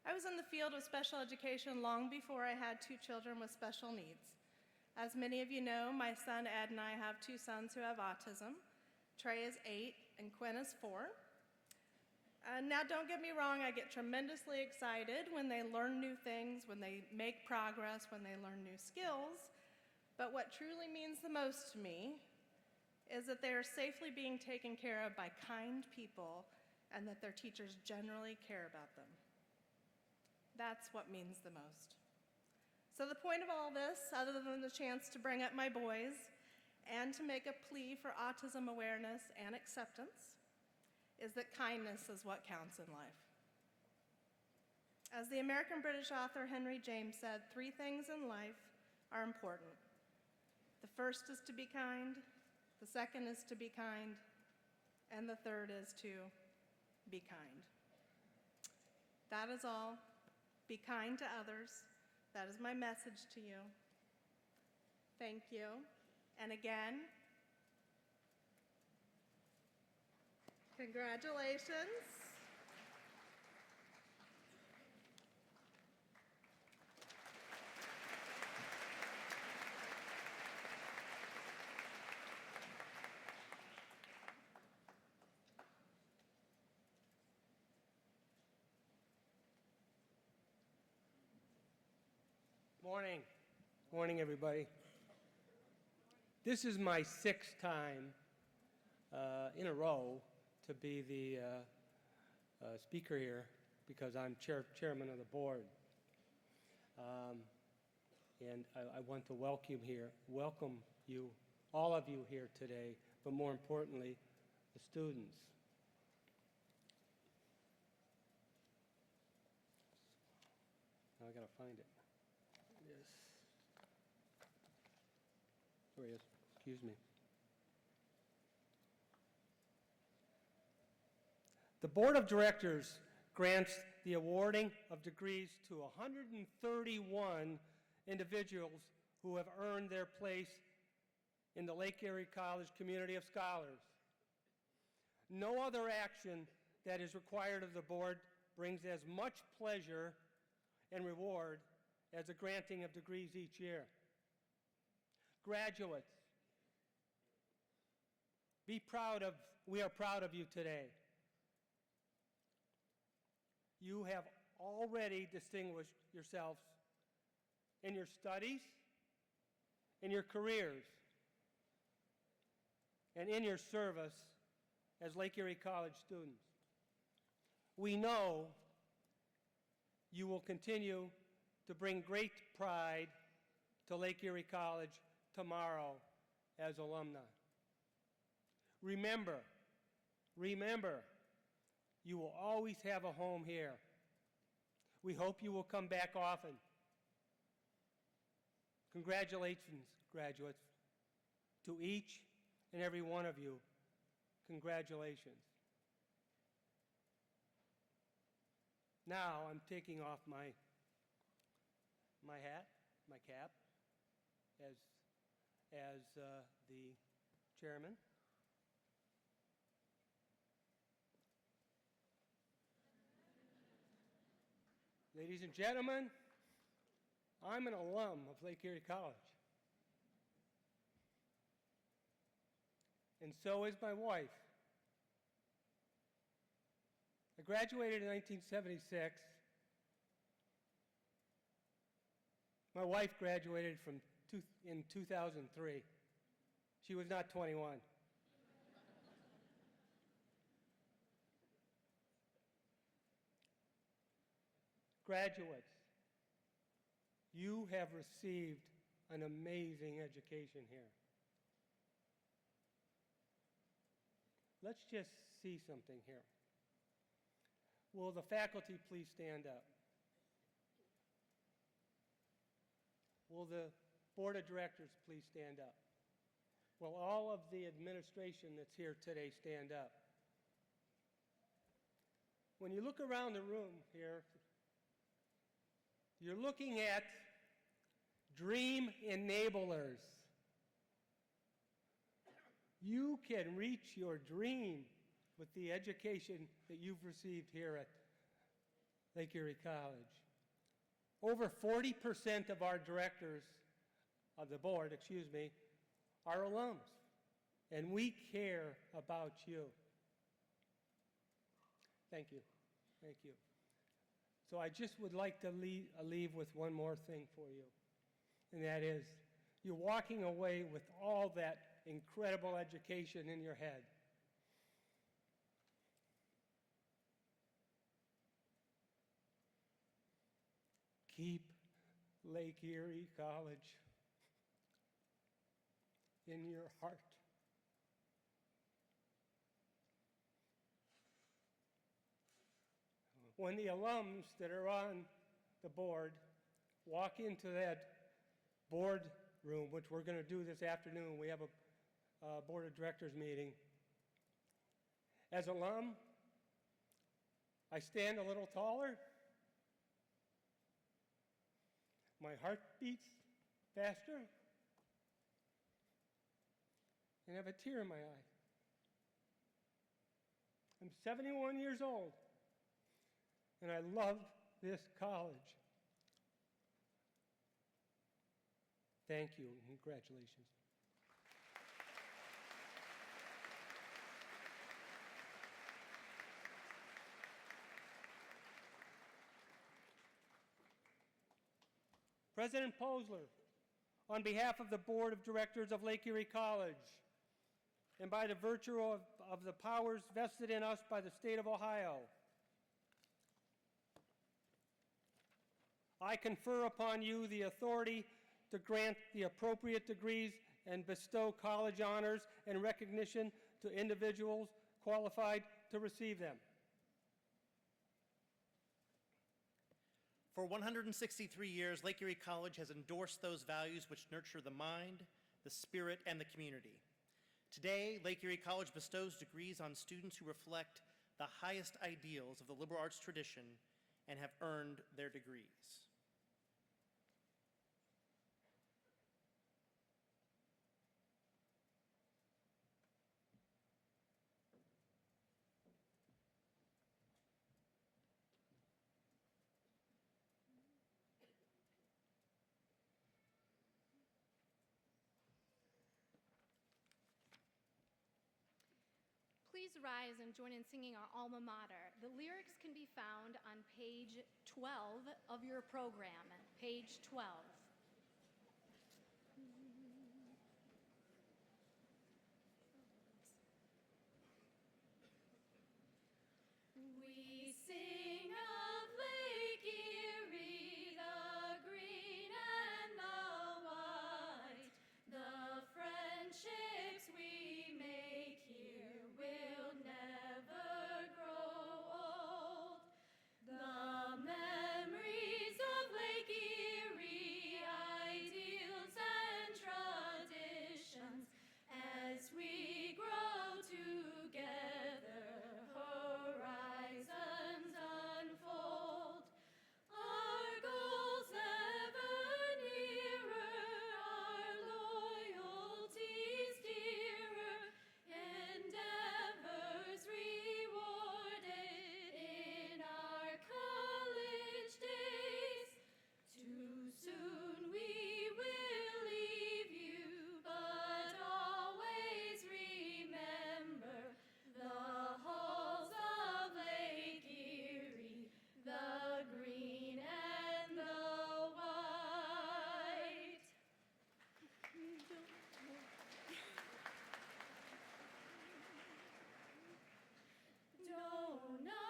I was in the field of special education long before I had 2 children with special needs. As many of you know, my son Ed and I have 2 sons who have autism. Trey is 8 and Quinn is 4. Now, don't get me wrong, I get tremendously excited when they learn new things, when they make progress, when they learn new skills. But what truly means the most to me is that they are safely being taken care of by kind people and that their teachers generally care about them. That's what means the most. So the point of all this, other than the chance to bring up my boys and to make a plea for autism awareness and acceptance, is that kindness is what counts in life. As the American-British author Henry James said, 3 things in life are important. The first is to be kind, The second is to be kind, and the third is to be kind. That is all. Be kind to others. That is my message to you. Thank you. And again, congratulations.
Morning. Morning, everybody. This is my sixth time in a row to be the speaker here because I'm chairman of the board. And I want to welcome you, all of you here today, but more importantly, the students. Now I gotta find it. Yes. There he is. Excuse me. The Board of Directors grants the awarding of degrees to 131 individuals who have earned their place in the Lake Erie College community of scholars. No other action that is required of the board brings as much pleasure and reward as the granting of degrees each year. Graduates, we are proud of you today. You have already distinguished yourselves in your studies, in your careers, and in your service as Lake Erie College students. We know you will continue to bring great pride to Lake Erie College tomorrow as alumni. Remember, you will always have a home here. We hope you will come back often. Congratulations, graduates. To each and every one of you, congratulations. Now I'm taking off my hat, my cap, as the chairman. Ladies and gentlemen, I'm an alum of Lake Erie College. And so is my wife. I graduated in 1976. My wife graduated in 2003. She was not 21. Graduates, you have received an amazing education here. Let's just see something here. Will the faculty please stand up? Will the board of directors please stand up? Will all of the administration that's here today stand up? When you look around the room here, you're looking at dream enablers. You can reach your dream with the education that you've received here at Lake Erie College. Over 40% of our directors of the board, are alums, and we care about you. Thank you. Thank you. So I just would like to leave with one more thing for you, and that is you're walking away with all that incredible education in your head. Keep Lake Erie College in your heart. When the alums that are on the board walk into that board room, which we're going to do this afternoon, we have Board of Directors meeting. As alum, I stand a little taller. My heart beats faster. And I have a tear in my eye. I'm 71 years old, and I love this college. Thank you, and congratulations. President Posler, on behalf of the Board of Directors of Lake Erie College, and by the virtue of the powers vested in us by the state of Ohio, I confer upon you the authority to grant the appropriate degrees and bestow college honors and recognition to individuals qualified to receive them.
For 163 years, Lake Erie College has endorsed those values which nurture the mind, the spirit, and the community. Today, Lake Erie College bestows degrees on students who reflect the highest ideals of the liberal arts tradition and have earned their degrees.
Please rise and join in singing our alma mater. The lyrics can be found on page 12 of your program, page 12. We sing of Lake Erie, the green and the white, the friendships we make here will never grow old. The memories of Lake Erie, ideals and traditions, as we grow together, horizons unfold. Our goals ever nearer, our loyalties dearer, endeavors rewarded in our college days. Too soon we will leave you, but always remember the halls of Lake Erie, the green and the white. Dona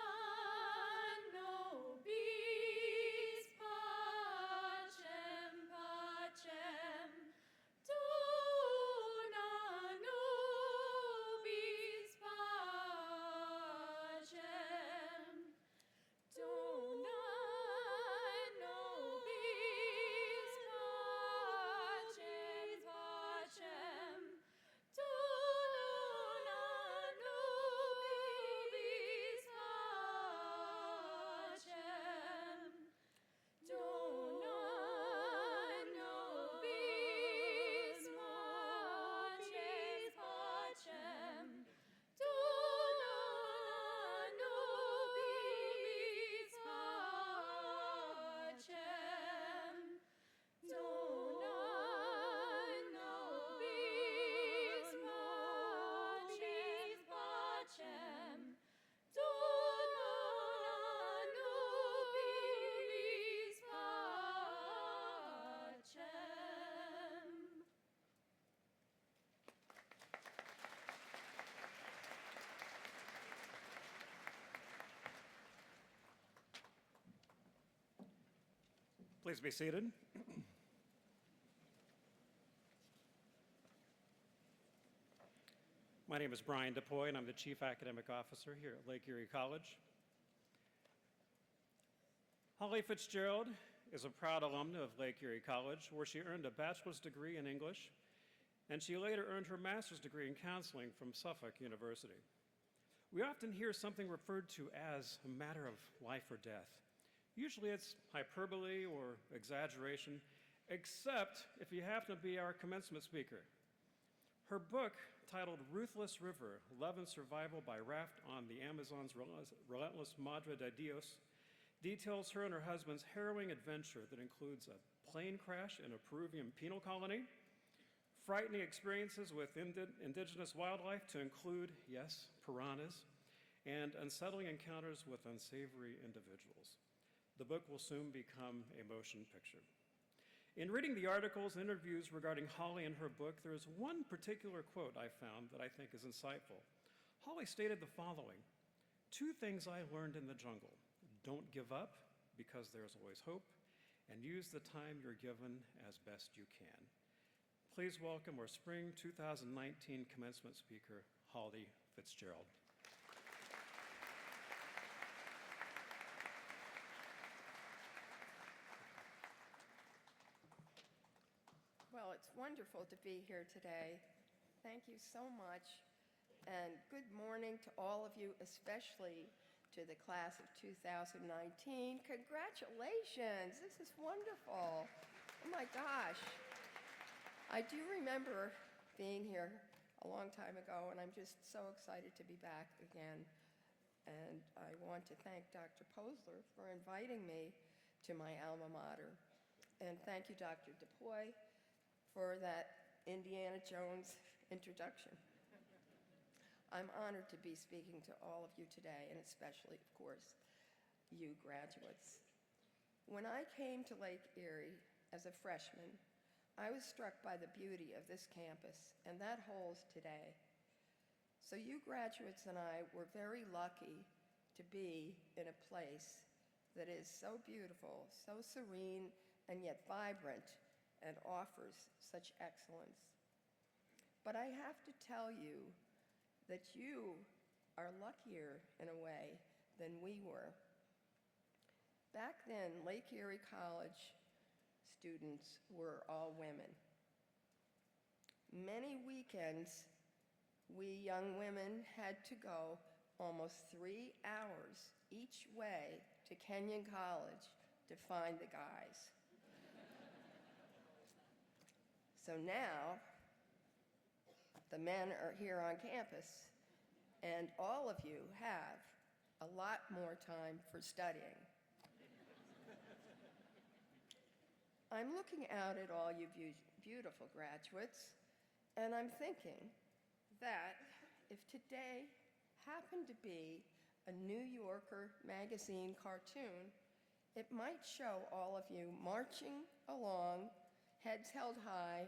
nobis pacem, pacem. Dona nobis pacem. Dona nobis pacem, pacem. Dona nobis pacem. Dona nobis pacem, pacem. Dona nobis pacem. Dona nobis pacem, pacem. Dona nobis pacem.
Please be seated. My name is Brian DePoy, and I'm the Chief Academic Officer here at Lake Erie College. Holly Fitzgerald is a proud alumna of Lake Erie College, where she earned a bachelor's degree in English and she later earned her master's degree in counseling from Suffolk University. We often hear something referred to as a matter of life or death. Usually it's hyperbole or exaggeration, except if you happen to be our commencement speaker. Her book, titled Ruthless River, Love and Survival by Raft on the Amazon's Relentless Madre de Dios, details her and her husband's harrowing adventure that includes a plane crash in a Peruvian penal colony, frightening experiences with indigenous wildlife to include, yes, piranhas, and unsettling encounters with unsavory individuals. The book will soon become a motion picture. In reading the articles and interviews regarding Holly and her book, there is one particular quote I found that I think is insightful. Holly stated the following: "Two things I learned in the jungle. Don't give up, because there's always hope, and use the time you're given as best you can." Please welcome our spring 2019 commencement speaker, Holly Fitzgerald.
Well, it's wonderful to be here today. Thank you so much. And good morning to all of you, especially to the class of 2019. Congratulations. This is wonderful. Oh my gosh. I do remember being here a long time ago, and I'm just so excited to be back again. And I want to thank Dr. Posler for inviting me to my alma mater. And thank you, Dr. DuPoy, for that Indiana Jones introduction. I'm honored to be speaking to all of you today, and especially, of course, you graduates. When I came to Lake Erie as a freshman, I was struck by the beauty of this campus, and that holds today. So you graduates and I were very lucky to be in a place that is so beautiful, so serene, and yet vibrant, and offers such excellence. But I have to tell you that you are luckier in a way than we were. Back then, Lake Erie College students were all women. Many weekends, we young women had to go almost 3 hours each way to Kenyon College to find the guys. So now, the men are here on campus, and all of you have a lot more time for studying. I'm looking out at all you beautiful graduates, and I'm thinking that if today happened to be a New Yorker magazine cartoon, it might show all of you marching along, heads held high,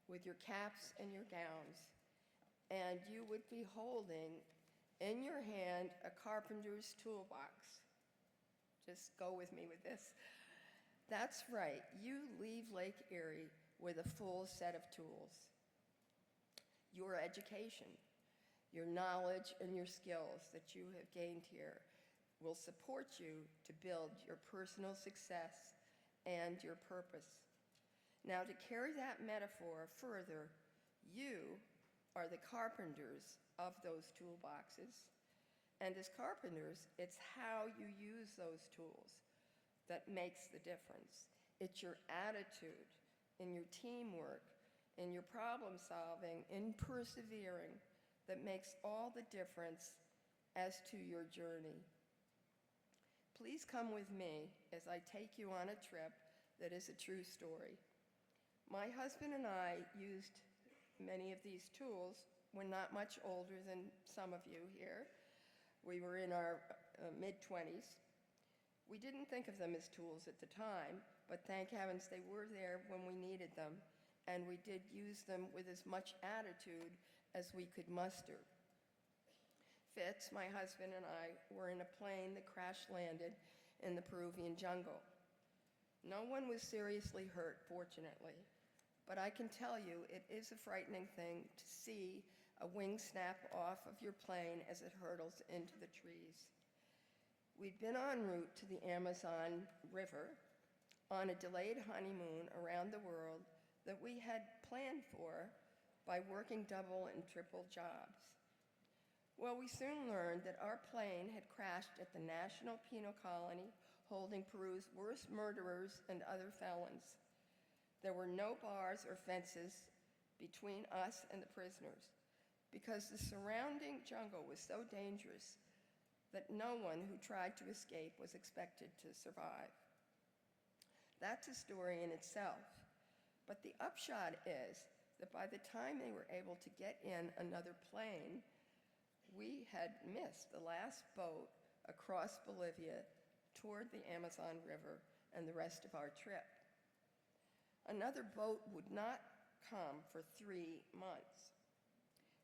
with your caps and your gowns, and you would be holding in your hand a carpenter's toolbox. Just go with me with this. That's right, you leave Lake Erie with a full set of tools. Your education, your knowledge, and your skills that you have gained here will support you to build your personal success and your purpose. Now, to carry that metaphor further, you are the carpenters of those toolboxes. And as carpenters, it's how you use those tools that makes the difference. It's your attitude, in your teamwork, in your problem solving, in persevering, that makes all the difference as to your journey. Please come with me as I take you on a trip that is a true story. My husband and I used many of these tools when not much older than some of you here. We were in our mid-20s. We didn't think of them as tools at the time, but thank heavens they were there when we needed them, and we did use them with as much attitude as we could muster. Fitz, my husband, and I were in a plane that crash landed in the Peruvian jungle. No one was seriously hurt, fortunately. But I can tell you, it is a frightening thing to see a wing snap off of your plane as it hurtles into the trees. We'd been en route to the Amazon River on a delayed honeymoon around the world that we had planned for by working double and triple jobs. Well, we soon learned that our plane had crashed at the National Penal Colony, holding Peru's worst murderers and other felons. There were no bars or fences between us and the prisoners, because the surrounding jungle was so dangerous that no one who tried to escape was expected to survive. That's a story in itself, but the upshot is that by the time they were able to get in another plane, we had missed the last boat across Bolivia toward the Amazon River and the rest of our trip. Another boat would not come for 3 months.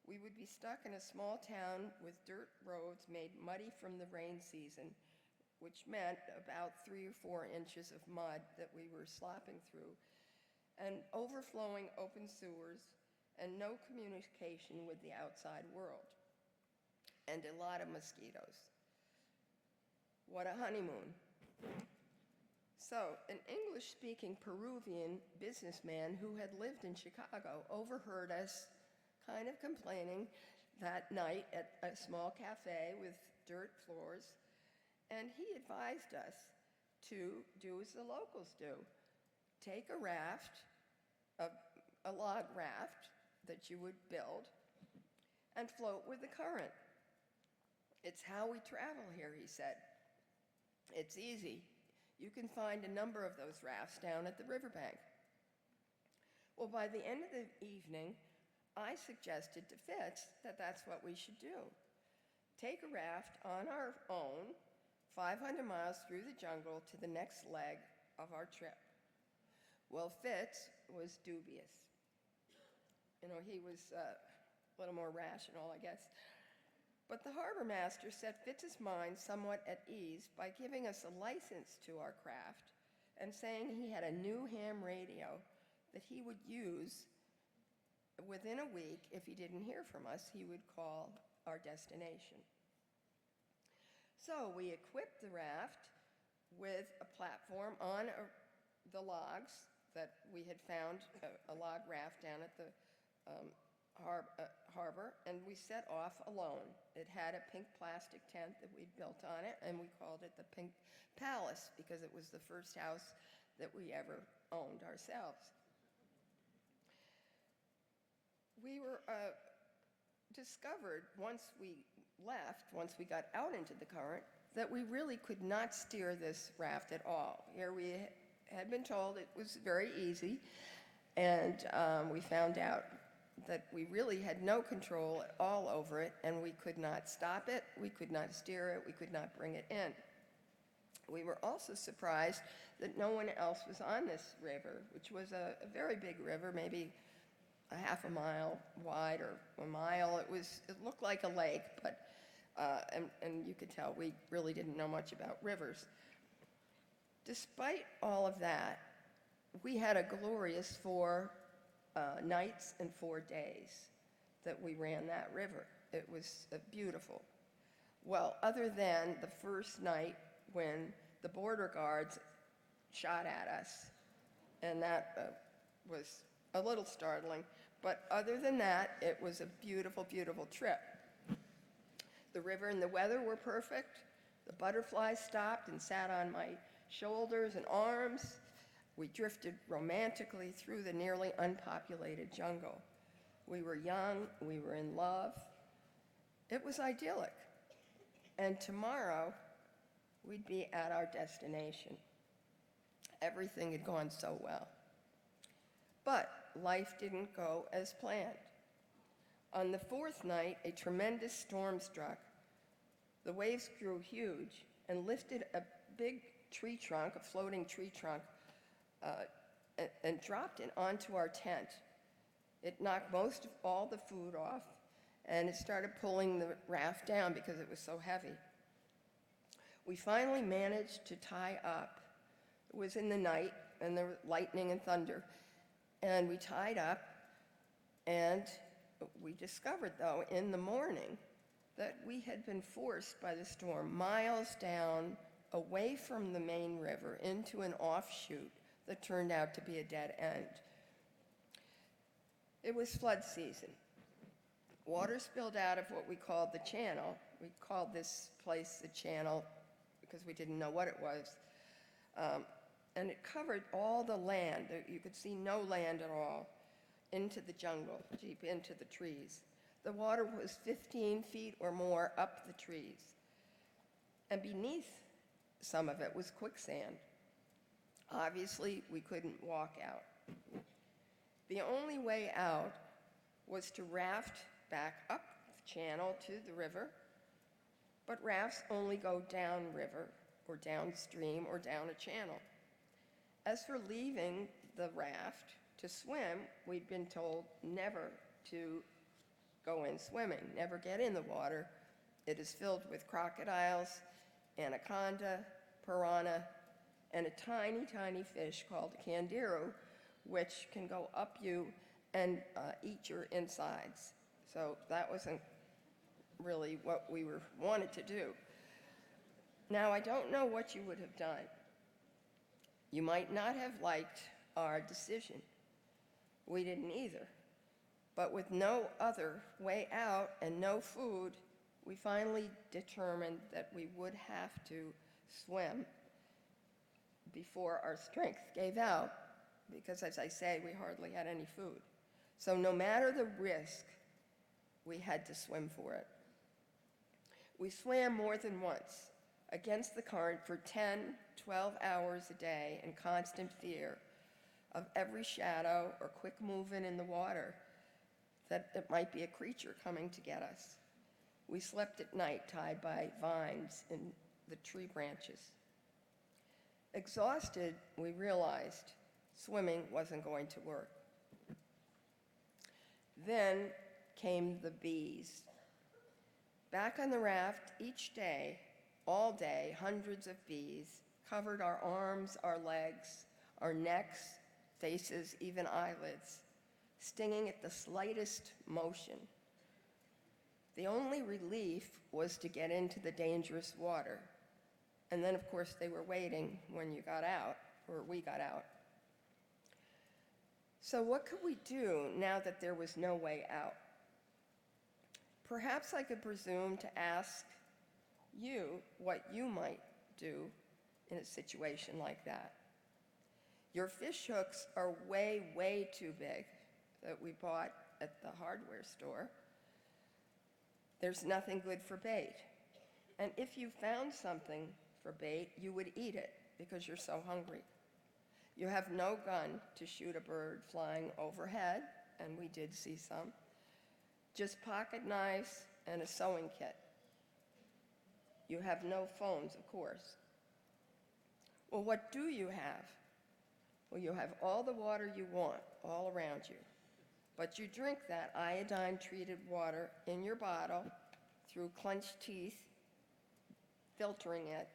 We would be stuck in a small town with dirt roads made muddy from the rain season, which meant about 3 or 4 inches of mud that we were slopping through, and overflowing open sewers, and no communication with the outside world, and a lot of mosquitoes. What a honeymoon. So, an English-speaking Peruvian businessman who had lived in Chicago overheard us kind of complaining that night at a small cafe with dirt floors, and he advised us to do as the locals do. Take a raft, a log raft that you would build, and float with the current. It's how we travel here, he said. It's easy. You can find a number of those rafts down at the riverbank. Well, by the end of the evening, I suggested to Fitz that that's what we should do. Take a raft on our own, 500 miles through the jungle to the next leg of our trip. Well, Fitz was dubious. You know, he was a little more rational, I guess. But the harbor master set Fitz's mind somewhat at ease by giving us a license to our craft and saying he had a new ham radio that he would use within a week. If he didn't hear from us, he would call our destination. So we equipped the raft with a platform on the logs that we had found, a log raft down at the harbor, and we set off alone. It had a pink plastic tent that we'd built on it, and we called it the Pink Palace because it was the first house that we ever owned ourselves. We were discovered once we left, once we got out into the current, that we really could not steer this raft at all. Here we had been told it was very easy, and we found out that we really had no control at all over it, and we could not stop it, we could not steer it, we could not bring it in. We were also surprised that no one else was on this river, which was a very big river, maybe a half a mile wide or a mile. It looked like a lake, but and you could tell we really didn't know much about rivers. Despite all of that, we had a glorious 4 nights and 4 days that we ran that river. It was beautiful. Well, other than the first night when the border guards shot at us, and that was a little startling, but other than that, it was a beautiful, beautiful trip. The river and the weather were perfect. The butterflies stopped and sat on my shoulders and arms. We drifted romantically through the nearly unpopulated jungle. We were young, we were in love. It was idyllic. And tomorrow, we'd be at our destination. Everything had gone so well. But life didn't go as planned. On the 4th night, a tremendous storm struck. The waves grew huge and lifted a big tree trunk, a floating tree trunk, and dropped it onto our tent. It knocked most of all the food off, and it started pulling the raft down because it was so heavy. We finally managed to tie up. It was in the night, and there was lightning and thunder, and we tied up, and we discovered, though, in the morning that we had been forced by the storm miles down, away from the main river, into an offshoot that turned out to be a dead end. It was flood season. Water spilled out of what we called the channel. We called this place the channel because we didn't know what it was. And it covered all the land. You could see no land at all into the jungle, deep into the trees. The water was 15 feet or more up the trees. And beneath some of it was quicksand. Obviously, we couldn't walk out. The only way out was to raft back up the channel to the river, but rafts only go downriver or downstream or down a channel. As for leaving the raft to swim, we'd been told never to go in swimming, never get in the water. It is filled with crocodiles, anaconda, piranha, and a tiny, tiny fish called a candiru, which can go up you and eat your insides. So that wasn't really what we wanted to do. Now, I don't know what you would have done. You might not have liked our decision. We didn't either. But with no other way out and no food, we finally determined that we would have to swim before our strength gave out, because as I say, we hardly had any food. So no matter the risk, we had to swim for it. We swam more than once against the current for 10, 12 hours a day in constant fear of every shadow or quick movement in the water, that it might be a creature coming to get us. We slept at night tied by vines in the tree branches. Exhausted, we realized swimming wasn't going to work. Then came the bees. Back on the raft each day, all day, hundreds of bees covered our arms, our legs, our necks, faces, even eyelids, stinging at the slightest motion. The only relief was to get into the dangerous water. And then, of course, they were waiting when you got out, or we got out. So what could we do now that there was no way out? Perhaps I could presume to ask you what you might do in a situation like that. Your fish hooks are way, way too big that we bought at the hardware store. There's nothing good for bait. And if you found something for bait, you would eat it because you're so hungry. You have no gun to shoot a bird flying overhead, and we did see some. Just pocket knives and a sewing kit. You have no phones, of course. Well, what do you have? Well, you have all the water you want all around you. But you drink that iodine-treated water in your bottle through clenched teeth, filtering it,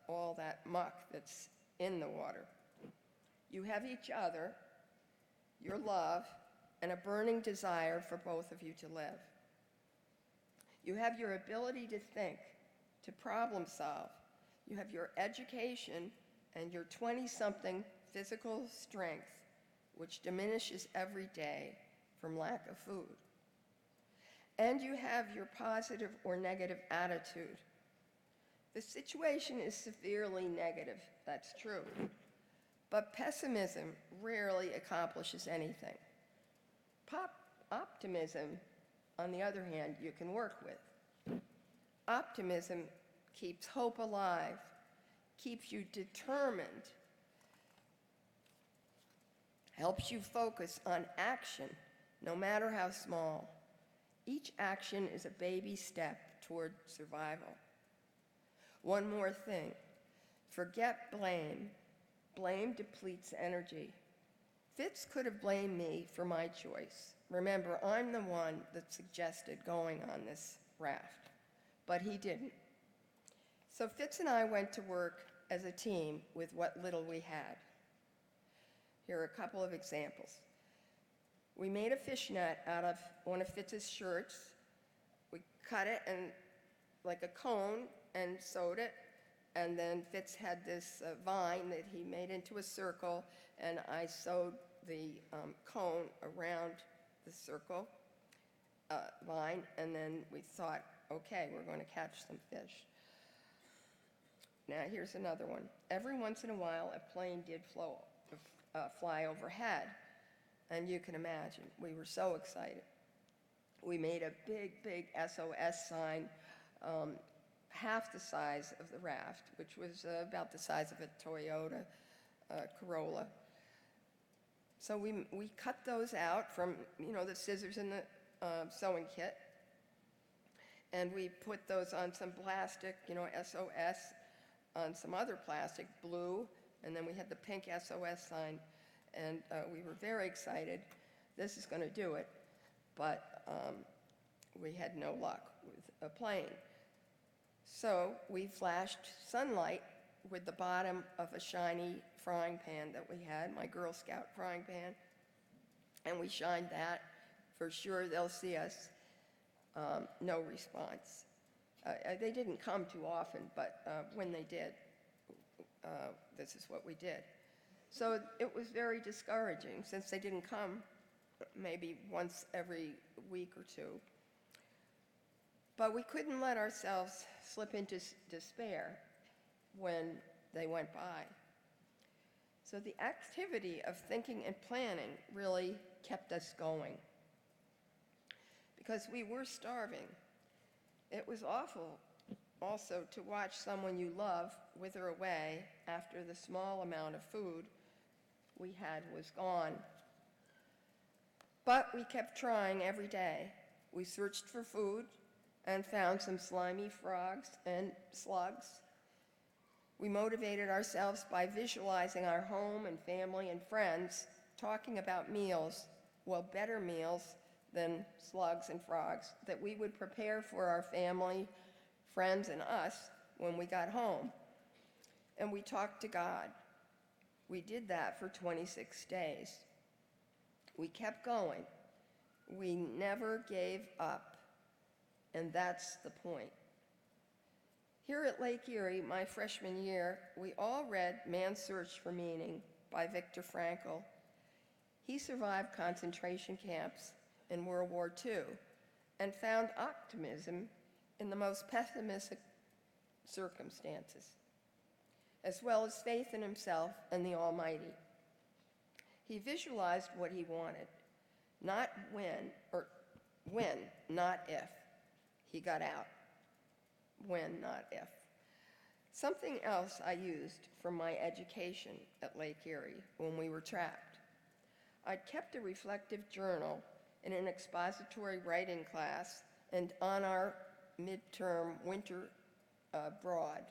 all that muck that's in the water. You have each other, your love, and a burning desire for both of you to live. You have your ability to think, to problem solve. You have your education and your 20-something physical strength, which diminishes every day from lack of food. And you have your positive or negative attitude. The situation is severely negative, that's true. But pessimism rarely accomplishes anything. Optimism, on the other hand, you can work with. Optimism keeps hope alive, keeps you determined, helps you focus on action, no matter how small. Each action is a baby step toward survival. One more thing, forget blame. Blame depletes energy. Fitz could have blamed me for my choice. Remember, I'm the one that suggested going on this raft, but he didn't. So Fitz and I went to work as a team with what little we had. Here are a couple of examples. We made a fishnet out of one of Fitz's shirts. We cut it and like a cone and sewed it. And then Fitz had this vine that he made into a circle, and I sewed the cone around the circle line, and then we thought, okay, we're going to catch some fish. Now, here's another one. Every once in a while, a plane did fly overhead, and you can imagine, we were so excited. We made a big, big SOS sign, half the size of the raft, which was about the size of a Toyota Corolla. So we cut those out from, the scissors in the sewing kit, and we put those on some plastic, SOS, on some other plastic, blue, and then we had the pink SOS sign, and we were very excited. This is going to do it, but we had no luck with a plane. So we flashed sunlight with the bottom of a shiny frying pan that we had, my Girl Scout frying pan, and we shined that. For sure they'll see us. No response. They didn't come too often, but when they did, this is what we did. So it was very discouraging since they didn't come maybe once every week or two. But we couldn't let ourselves slip into despair when they went by. So the activity of thinking and planning really kept us going because we were starving. It was awful also to watch someone you love wither away after the small amount of food we had was gone. But we kept trying every day. We searched for food and found some slimy frogs and slugs. We motivated ourselves by visualizing our home and family and friends talking about meals, better meals than slugs and frogs, that we would prepare for our family, friends, and us when we got home. And we talked to God. We did that for 26 days. We kept going. We never gave up. And that's the point. Here at Lake Erie, my freshman year, we all read Man's Search for Meaning by Viktor Frankl. He survived concentration camps in World War II and found optimism in the most pessimistic circumstances, as well as faith in himself and the Almighty. He visualized what he wanted, not when, not if. He got out. When, not if. Something else I used for my education at Lake Erie when we were trapped. I'd kept a reflective journal in an expository writing class and on our midterm winter broad.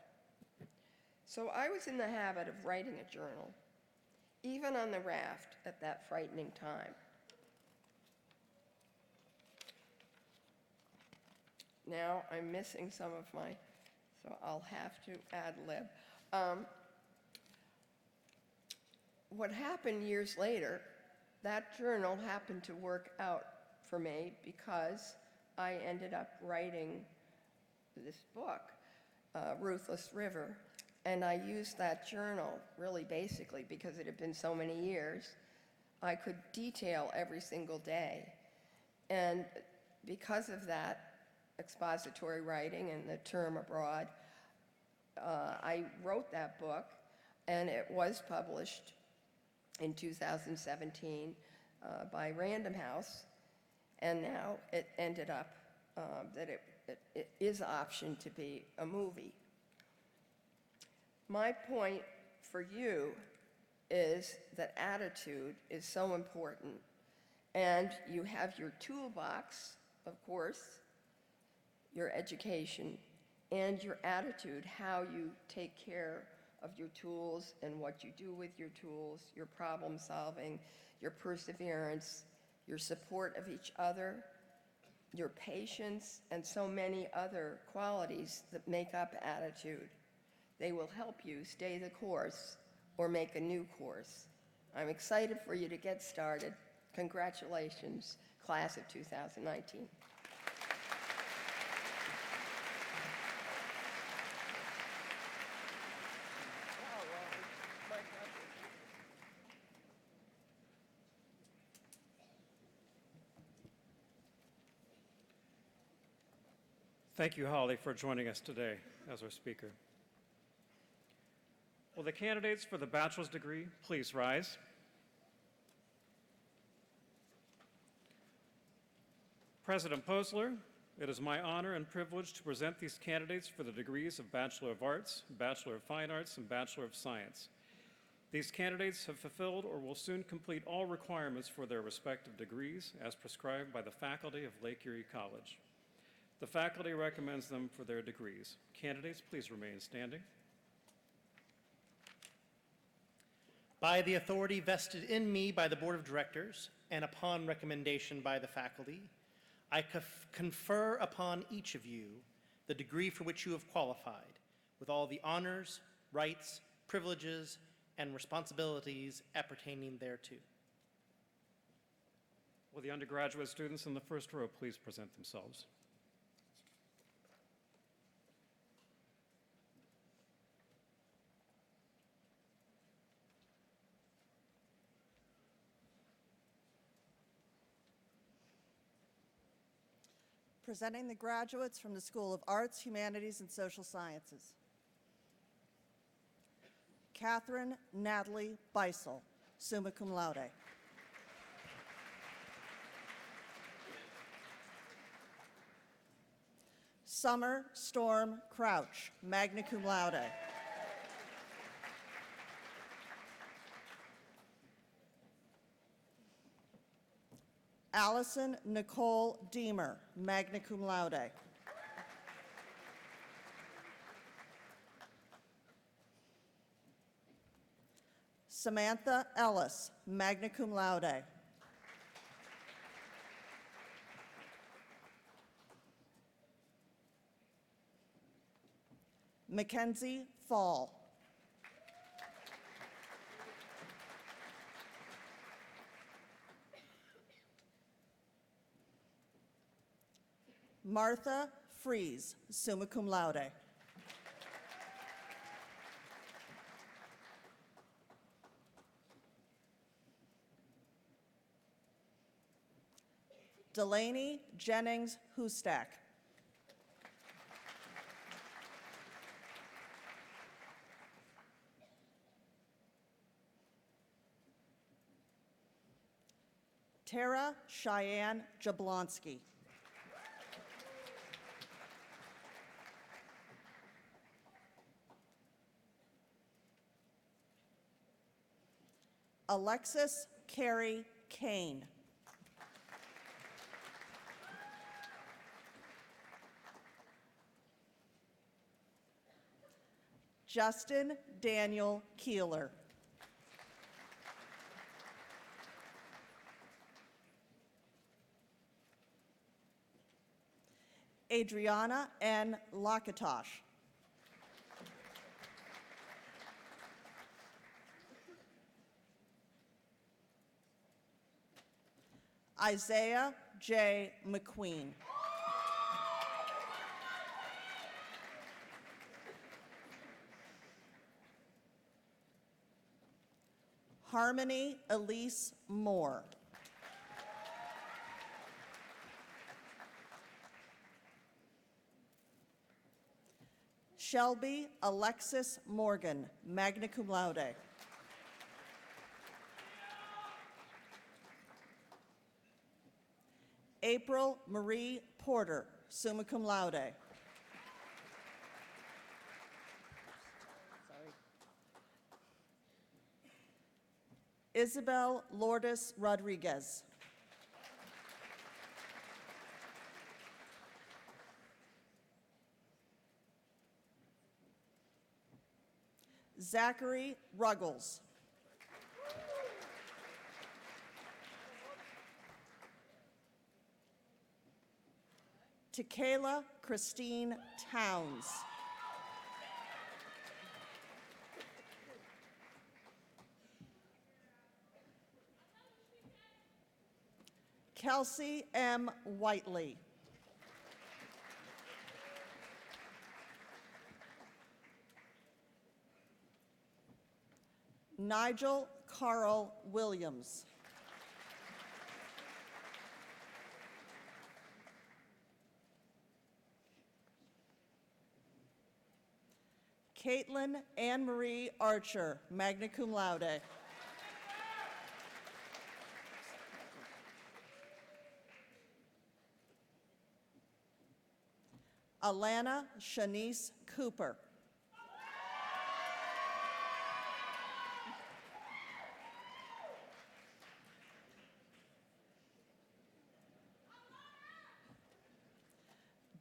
So I was in the habit of writing a journal, even on the raft at that frightening time. Now I'm missing some of so I'll have to ad-lib. What happened years later, that journal happened to work out for me because I ended up writing this book, Ruthless River, and I used that journal really basically because it had been so many years. I could detail every single day, and because of that expository writing and the term abroad, I wrote that book, and it was published in 2017 by Random House, and now it ended up that it is optioned to be a movie. My point for you is that attitude is so important, and you have your toolbox, of course, your education, and your attitude, how you take care of your tools and what you do with your tools, your problem solving, your perseverance, your support of each other, your patience, and so many other qualities that make up attitude. They will help you stay the course or make a new course. I'm excited for you to get started. Congratulations, class of 2019.
Thank you, Holly, for joining us today as our speaker. Will the candidates for the bachelor's degree please rise? President Posler, it is my honor and privilege to present these candidates for the degrees of Bachelor of Arts, Bachelor of Fine Arts, and Bachelor of Science. These candidates have fulfilled or will soon complete all requirements for their respective degrees as prescribed by the faculty of Lake Erie College. The faculty recommends them for their degrees. Candidates, please remain standing.
By the authority vested in me by the Board of Directors and upon recommendation by the faculty, I confer upon each of you the degree for which you have qualified, with all the honors, rights, privileges, and responsibilities appertaining thereto.
Will the undergraduate students in the first row please present themselves?
Presenting the graduates from the School of Arts, Humanities, and Social Sciences. Catherine Natalie Beisel, summa cum laude. Summer Storm Crouch, magna cum laude. Allison Nicole Deemer, magna cum laude. Samantha Ellis, magna cum laude. Mackenzie Fall. Martha Fries, summa cum laude. Delaney Jennings Hustack. Tara Cheyenne Jablonski. Alexis Carey Kane. Justin Daniel Keeler. Adriana N. Lakatosh. Isaiah J. McQueen. Harmony Elise Moore. Shelby Alexis Morgan, magna cum laude. April Marie Porter, summa cum laude. Isabel Lourdes Rodriguez. Zachary Ruggles. Tequila Christine Towns. Kelsey M. Whiteley. Nigel Carl Williams. Caitlin Anne Marie Archer, magna cum laude. Alana Shanice Cooper.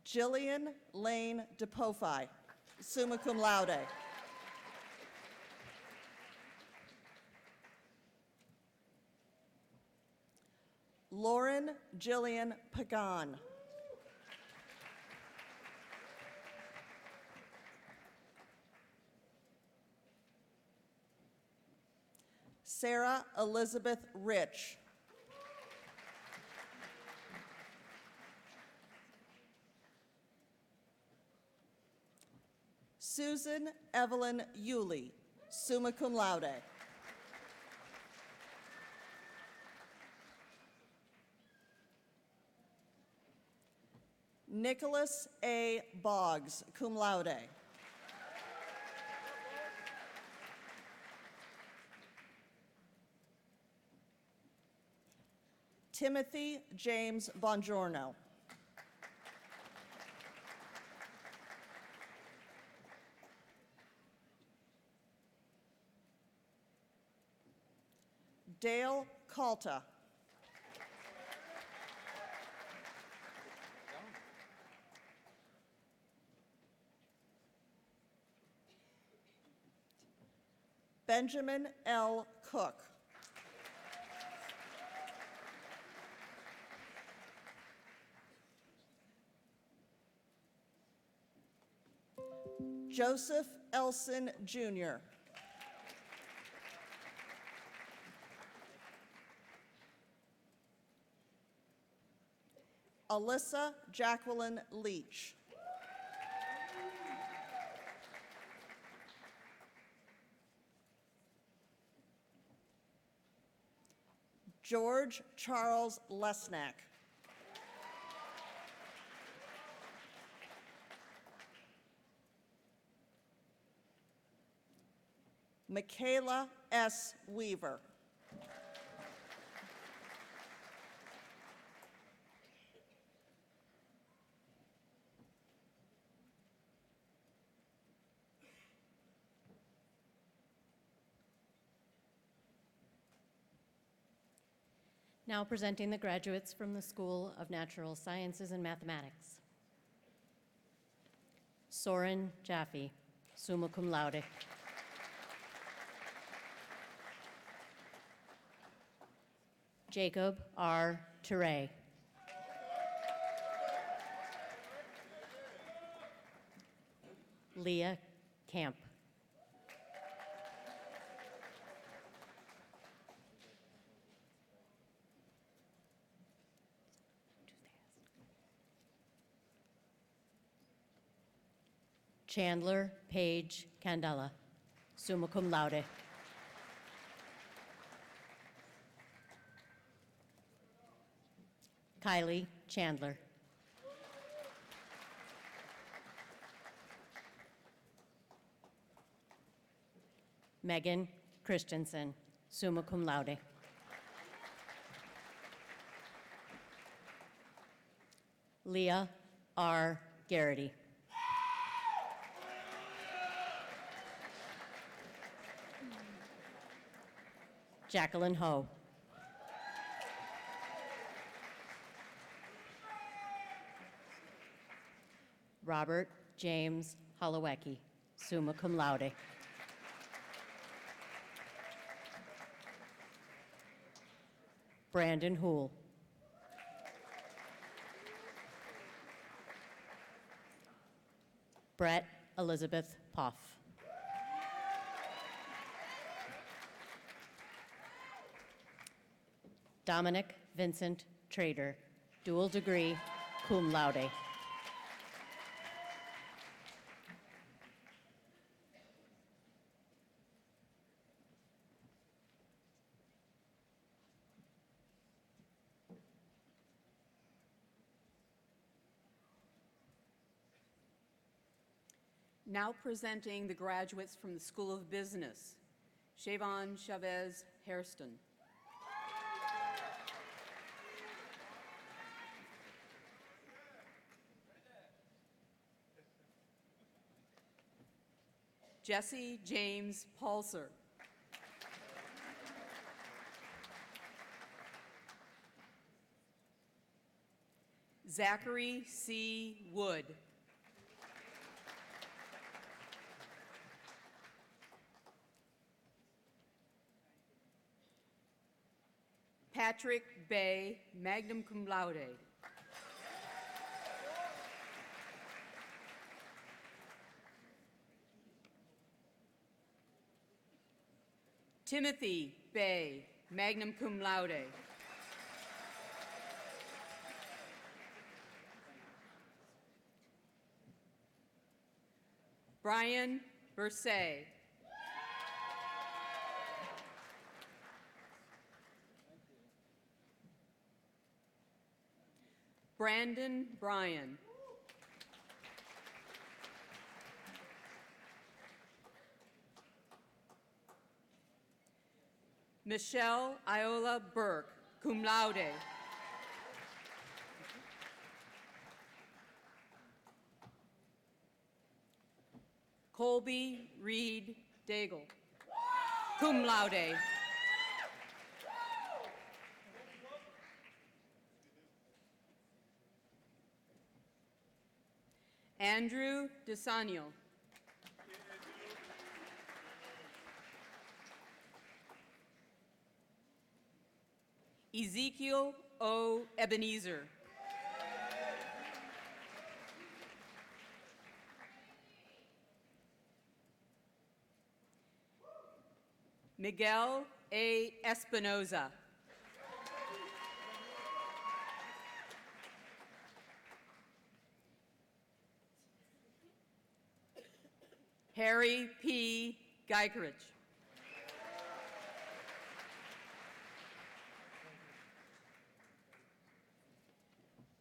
Jillian Lane DePofi, summa cum laude. Lauren Jillian Pagan. Sarah Elizabeth Rich. Susan Evelyn Yulee, summa cum laude. Nicholas A. Boggs, cum laude. Timothy James Bongiorno. Dale Calta. Benjamin L. Cook. Joseph Elson Jr. Alyssa Jacqueline Leach. George Charles Lesnack. Michaela S. Weaver.
Now presenting the graduates from the School of Natural Sciences and Mathematics. Soren Jaffe, summa cum laude. Jacob R. Teray. Leah Camp. Chandler Page Candela, summa cum laude. Kylie Chandler. Megan Christensen, summa cum laude. Leah R. Garrity. Jacqueline Ho. Robert James Holowecki, summa cum laude. Brandon Houle. Brett Elizabeth Poff. Dominic Vincent Trader, dual degree, cum laude.
Now presenting the graduates from the School of Business, Shavon Chavez Hairston. Jesse James Paulser. Zachary C. Wood. Patrick Bay, magna cum laude. Timothy Bay, magna cum laude. Brian Bursay. Brandon Bryan. Michelle Iola Burke, cum laude. Colby Reed Daigle, cum laude. Andrew DeSanio. Ezekiel O. Ebenezer. Miguel A. Espinoza. Harry P. Geikerich.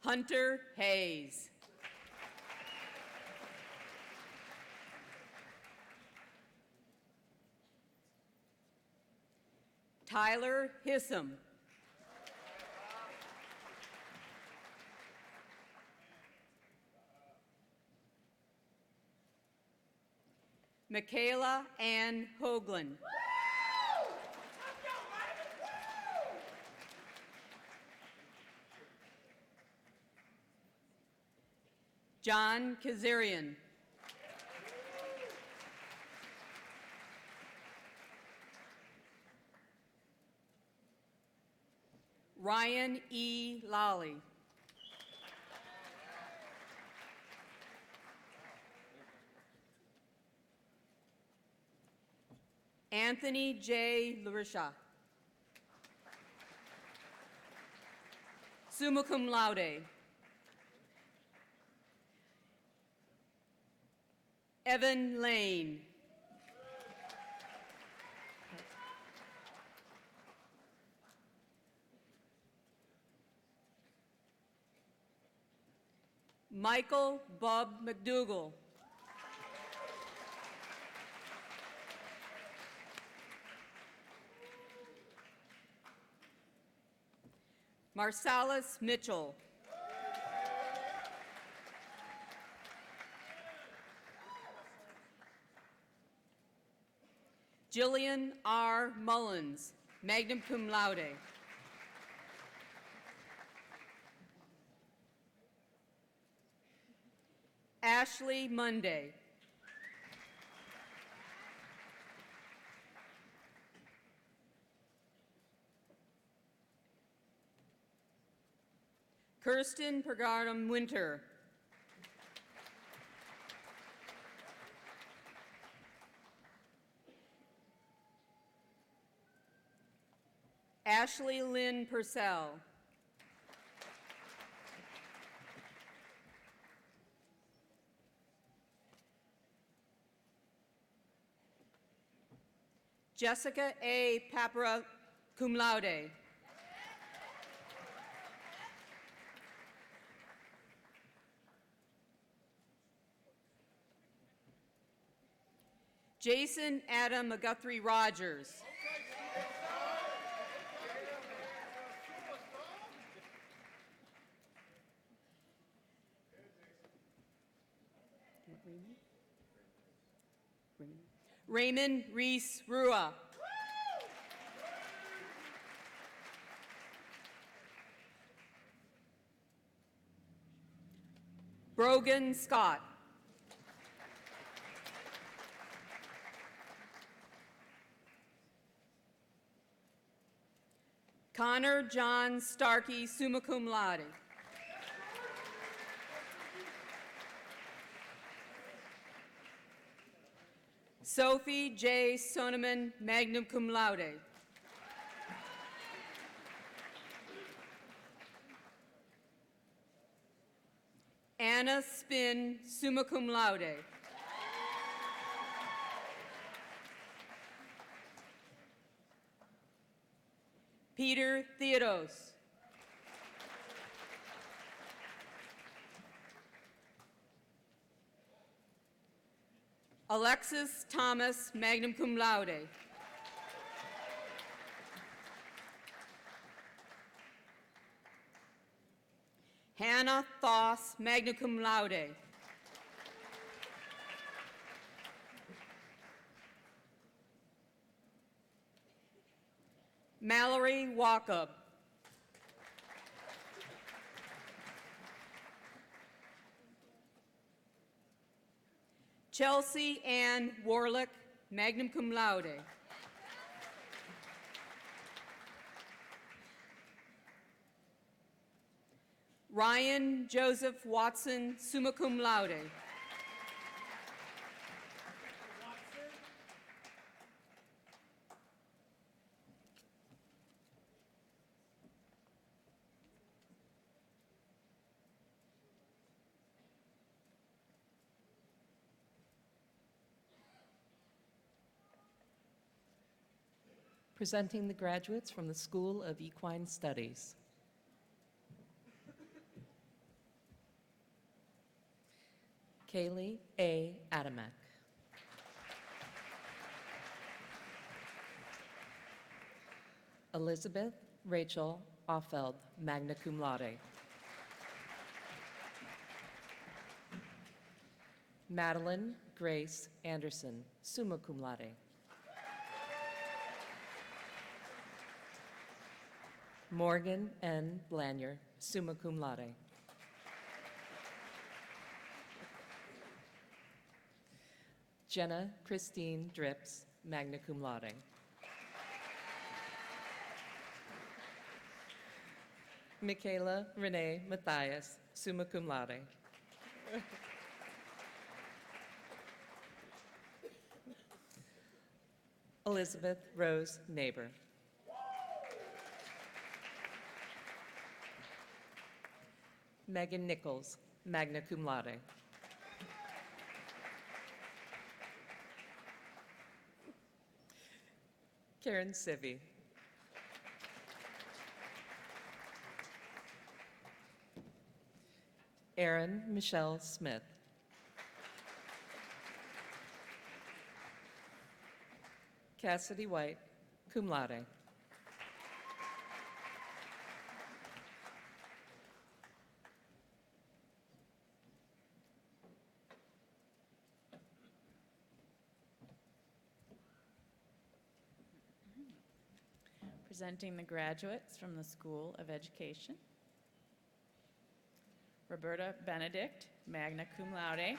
Hunter Hayes. Tyler Hissam. Michaela Ann Hoagland. John Kazarian. Ryan E. Lally. Anthony J. Larisha. Summa cum laude. Evan Lane. Michael Bob McDougall. Marsalis Mitchell. Jillian R. Mullins, magna cum laude. Ashley Monday. Kirsten Pergardum Winter. Ashley Lynn Purcell. Jessica A. Papera, cum laude. Jason Adam McGuthrie Rogers. Raymond Reese Rua. Brogan Scott. Connor John Starkey, summa cum laude. Sophie J. Soneman, magna cum laude. Anna Spin, summa cum laude. Peter Theodos. Alexis Thomas, magna cum laude. Hannah Thoss, magna cum laude. Mallory Walkup. Chelsea Ann Warlick, magna cum laude. Ryan Joseph Watson, summa cum laude.
Presenting the graduates from the School of Equine Studies. Kaylee A. Adamek. Elizabeth Rachel Offeld, magna cum laude. Madeline Grace Anderson, summa cum laude. Morgan N. Blanier, summa cum laude. Jenna Christine Drips, magna cum laude. Michaela Renee Matthias, summa cum laude. Elizabeth Rose Neighbor. Megan Nichols, magna cum laude. Karen Sivvy. Erin Michelle Smith. Cassidy White, cum laude.
Presenting the graduates from the School of Education. Roberta Benedict, magna cum laude.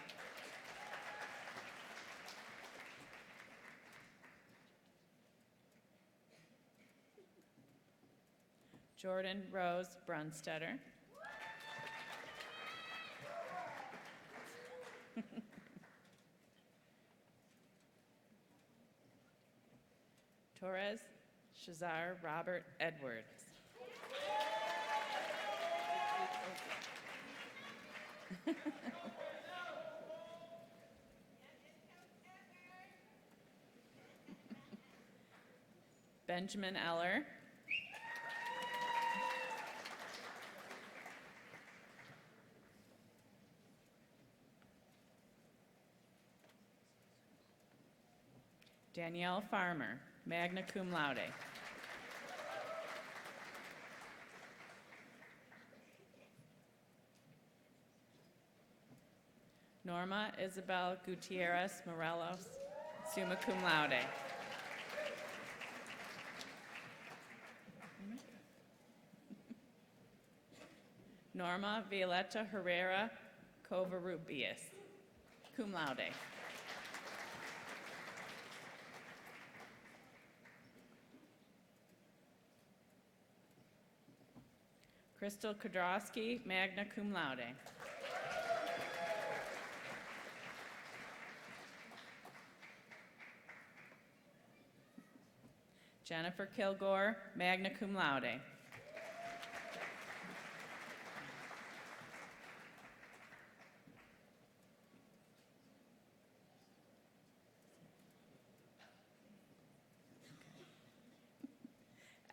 Jordan Rose Brunstetter. Torres Shazar Robert Edwards. Benjamin Eller. Danielle Farmer, magna cum laude. Norma Isabel Gutierrez Morelos, summa cum laude. Norma Violeta Herrera Covarrubias, cum laude. Crystal Kodrowski, magna cum laude. Jennifer Kilgore, magna cum laude.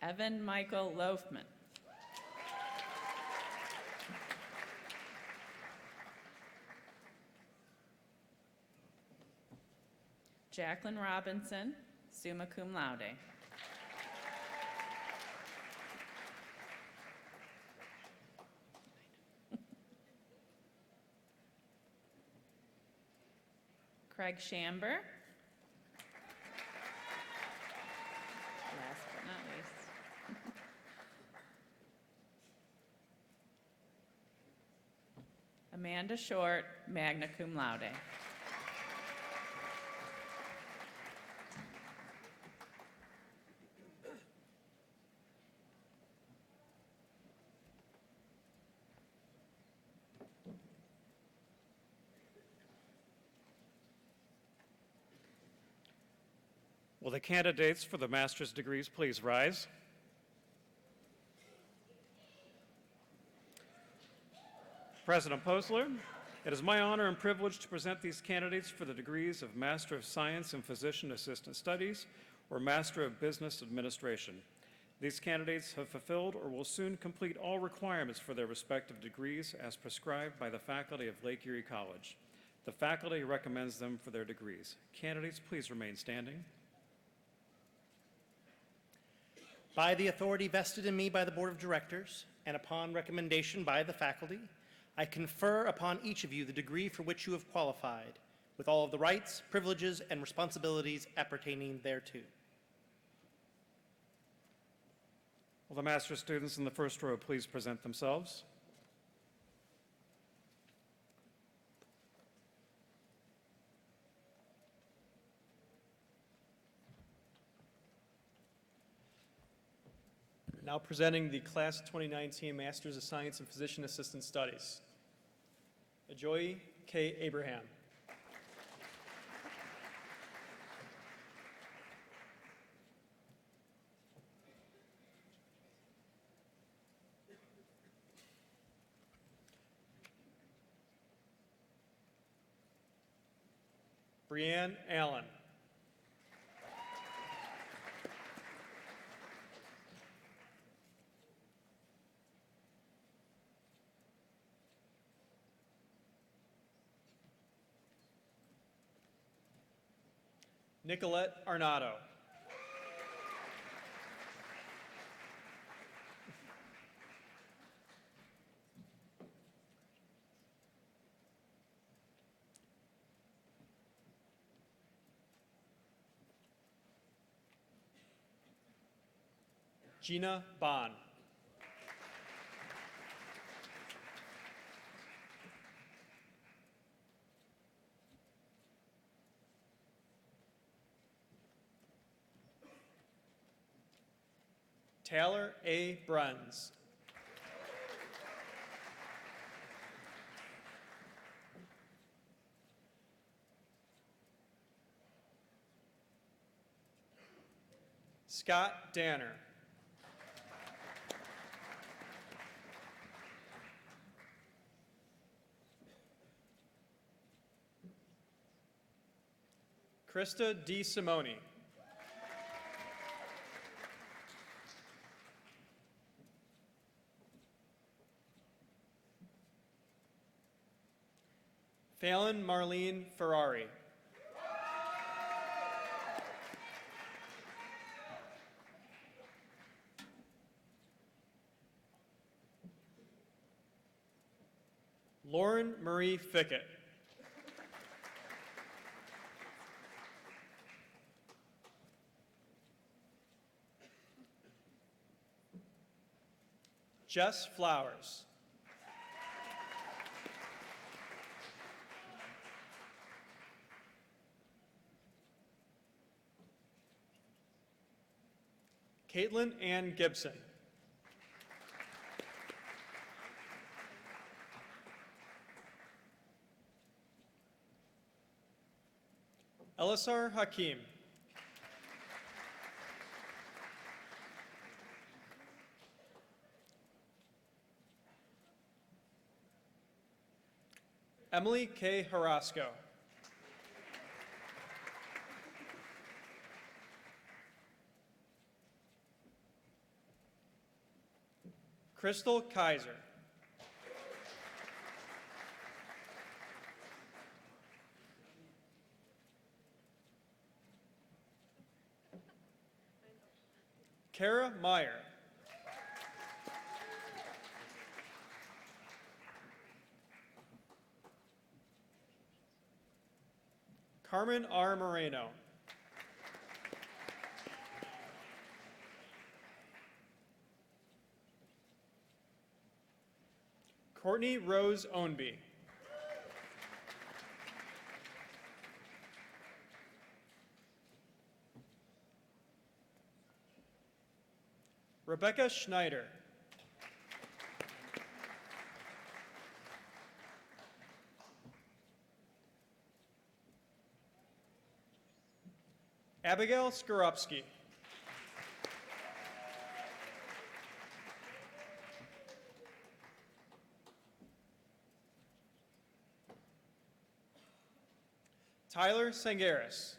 Evan Michael Loafman. Jacqueline Robinson, summa cum laude. Craig Shamber. Last but not least. Amanda Short, magna cum laude.
Will the candidates for the master's degrees please rise? President Posler, it is my honor and privilege to present these candidates for the degrees of Master of Science in Physician Assistant Studies or Master of Business Administration. These candidates have fulfilled or will soon complete all requirements for their respective degrees as prescribed by the faculty of Lake Erie College. The faculty recommends them for their degrees. Candidates, please remain standing.
By the authority vested in me by the Board of Directors and upon recommendation by the faculty, I confer upon each of you the degree for which you have qualified, with all of the rights, privileges, and responsibilities appertaining thereto.
Will the master's students in the first row please present themselves?
Now presenting the Class of 2019 Masters of Science in Physician Assistant Studies. Ajoy K. Abraham. Brianne Allen. Nicolette Arnado. Gina Bond. Taylor A. Bruns. Scott Danner. Krista D. Simone. Fallon Marlene Ferrari. Lauren Marie Fickett. Jess Flowers. Caitlin Ann Gibson. Elisar Hakim. Emily K. Harasco. Crystal Kaiser. Kara Meyer. Carmen R. Moreno. Courtney Rose Ownby. Rebecca Schneider. Abigail Skorupski. Tyler Sangaris.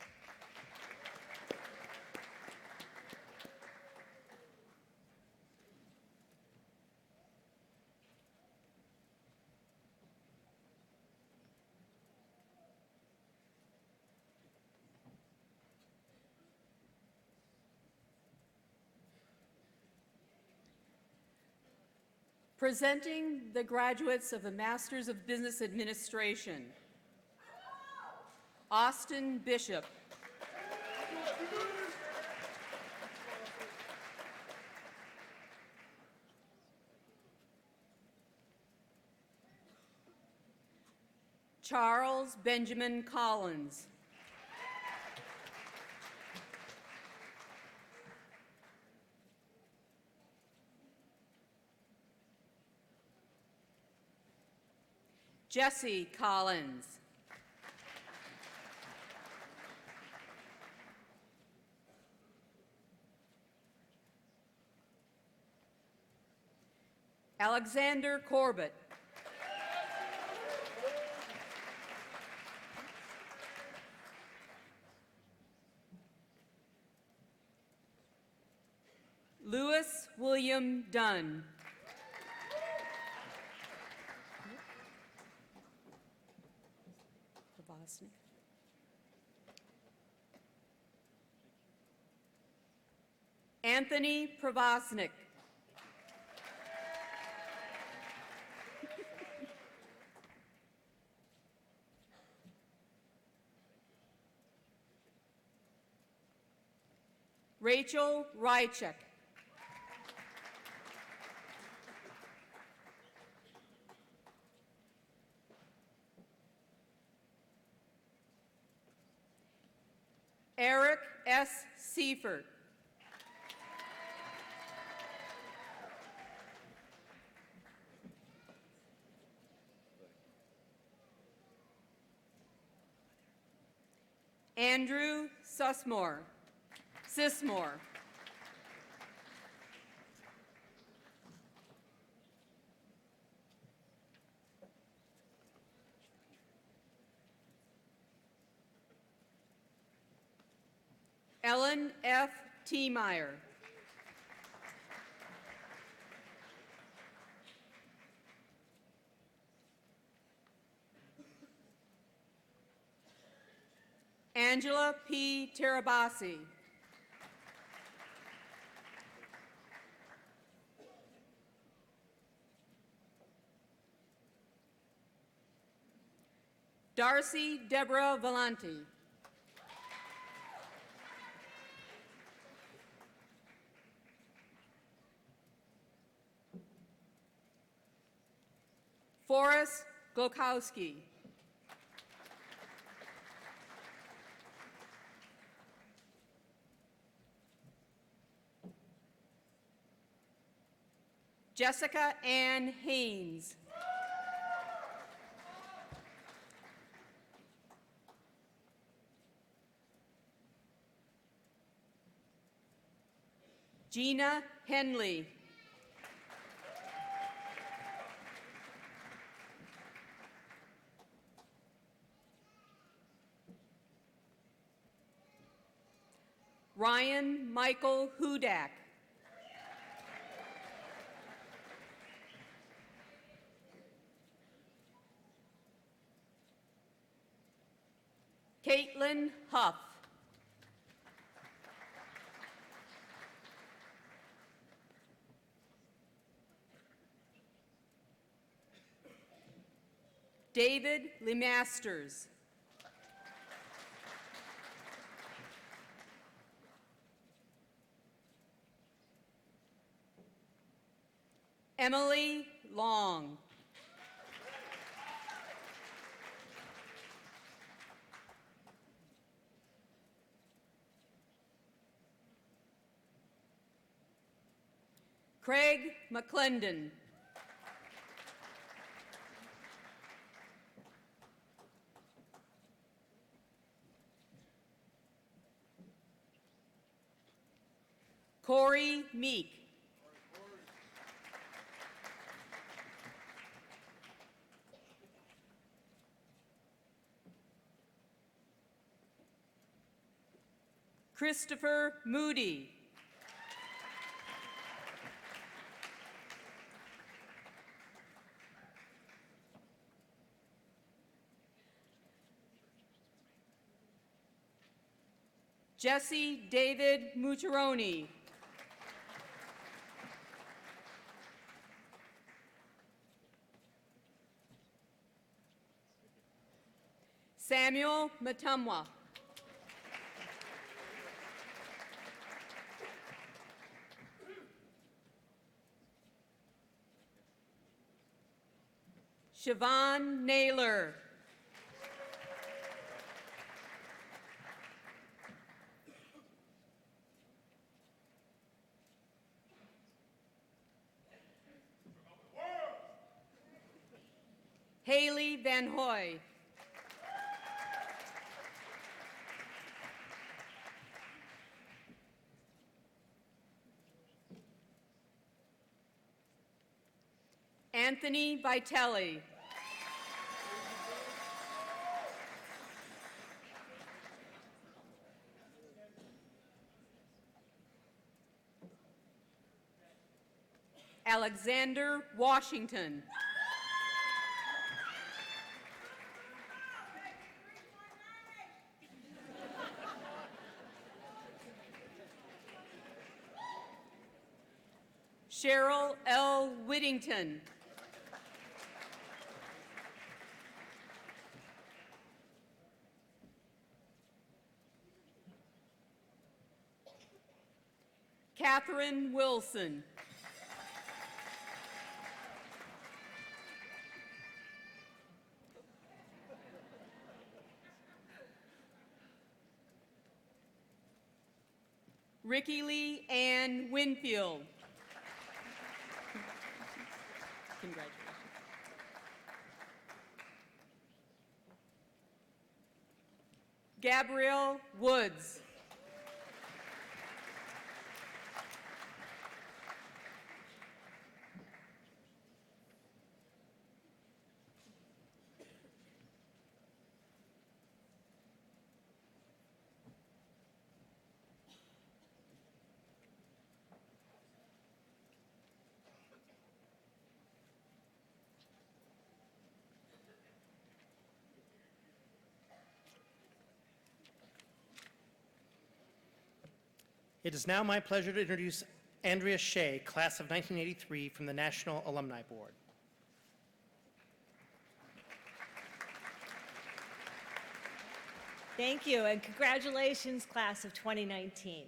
Presenting the graduates of the Masters of Business Administration. Austin Bishop. Charles Benjamin Collins. Jesse Collins. Alexander Corbett. Louis William Dunn. Anthony Pravosnik. Rachel Rychek. Eric S. Seifert. Andrew Sismore. Ellen F. Tiemeyer. Angela P. Terabasi. Darcy Deborah Valenti. Forrest Glokowski. Jessica Ann Haynes. Gina Henley. Ryan Michael Hudak. Caitlin Huff. David Lemasters. Emily Long. Craig McClendon. Corey Meek. Christopher Moody. Jesse David Mucciaroni. Samuel Matumwa. Siobhan Naylor. Haley Van Hoy. Anthony Vitelli. Alexander Washington. Cheryl L. Whittington. Catherine Wilson. Ricky Lee Ann Winfield. Congratulations. Gabrielle Woods.
It is now my pleasure to introduce Andrea Shea, class of 1983 from the National Alumni Board.
Thank you, and congratulations, class of 2019.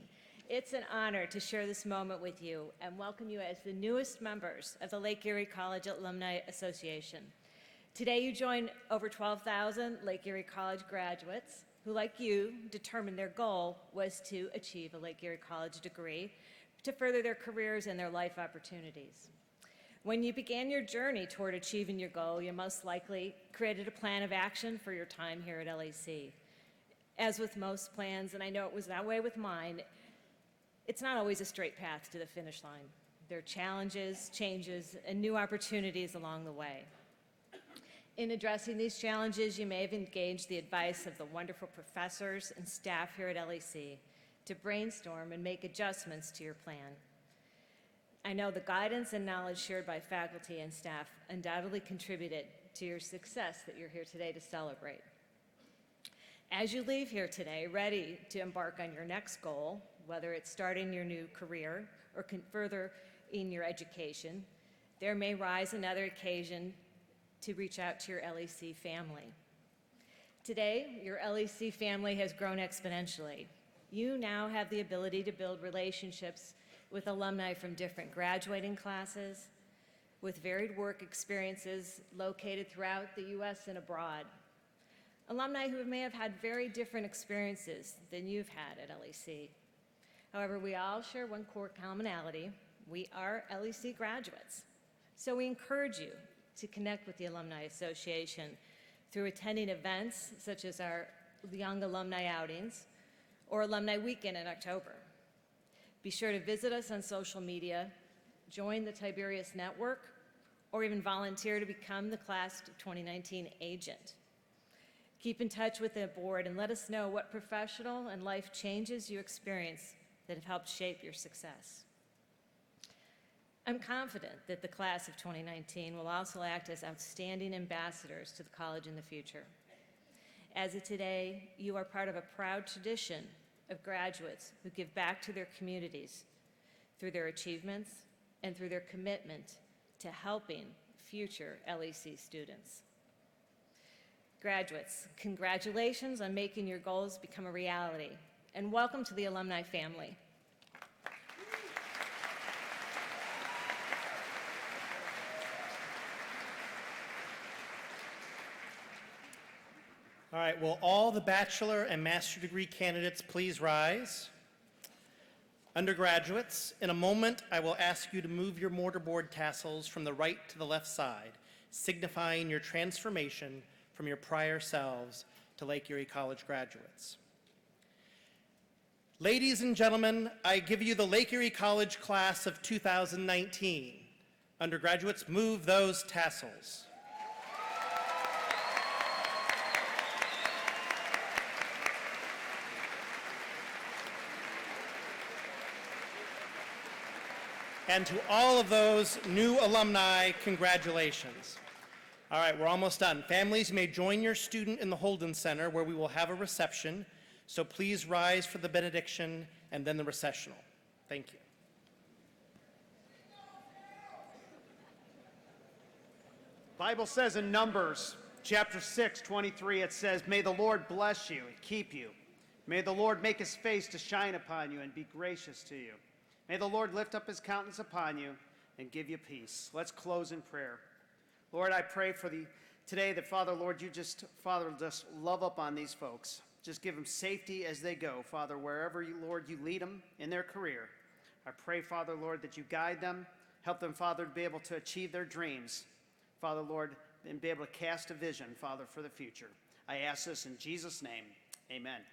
It's an honor to share this moment with you and welcome you as the newest members of the Lake Erie College Alumni Association. Today you join over 12,000 Lake Erie College graduates who, like you, determined their goal was to achieve a Lake Erie College degree to further their careers and their life opportunities. When you began your journey toward achieving your goal, you most likely created a plan of action for your time here at LEC. As with most plans, and I know it was that way with mine, it's not always a straight path to the finish line. There are challenges, changes, and new opportunities along the way. In addressing these challenges, you may have engaged the advice of the wonderful professors and staff here at LEC to brainstorm and make adjustments to your plan. I know the guidance and knowledge shared by faculty and staff undoubtedly contributed to your success that you're here today to celebrate. As you leave here today, ready to embark on your next goal, whether it's starting your new career or further in your education, there may rise another occasion to reach out to your LEC family. Today, your LEC family has grown exponentially. You now have the ability to build relationships with alumni from different graduating classes, with varied work experiences located throughout the U.S. and abroad. Alumni who may have had very different experiences than you've had at LEC. However, we all share one core commonality. We are LEC graduates. So we encourage you to connect with the Alumni Association through attending events such as our Young Alumni Outings or Alumni Weekend in October. Be sure to visit us on social media, join the Tiberius Network, or even volunteer to become the Class of 2019 agent. Keep in touch with the board and let us know what professional and life changes you experience that have helped shape your success. I'm confident that the Class of 2019 will also act as outstanding ambassadors to the college in the future. As of today, you are part of a proud tradition of graduates who give back to their communities through their achievements and through their commitment to helping future LEC students. Graduates, congratulations on making your goals become a reality, and welcome to the alumni family.
All right, will all the bachelor and master degree candidates please rise? Undergraduates, in a moment, I will ask you to move your mortarboard tassels from the right to the left side, signifying your transformation from your prior selves to Lake Erie College graduates. Ladies and gentlemen, I give you the Lake Erie College class of 2019. Undergraduates, move those tassels. And to all of those new alumni, congratulations. All right, we're almost done. Families, you may join your student in the Holden Center where we will have a reception. So please rise for the benediction and then the recessional. Thank you.
Bible says in Numbers chapter 6:23, it says, "May the Lord bless you and keep you. May the Lord make his face to shine upon you and be gracious to you. May the Lord lift up his countenance upon you and give you peace." Let's close in prayer. Lord, I pray for today that, Father, Lord, just love up on these folks. Just give them safety as they go, Father, wherever, Lord, you lead them in their career. I pray, Father, Lord, that you guide them, help them, Father, to be able to achieve their dreams, Father, Lord, and be able to cast a vision, Father, for the future. I ask this in Jesus' name. Amen.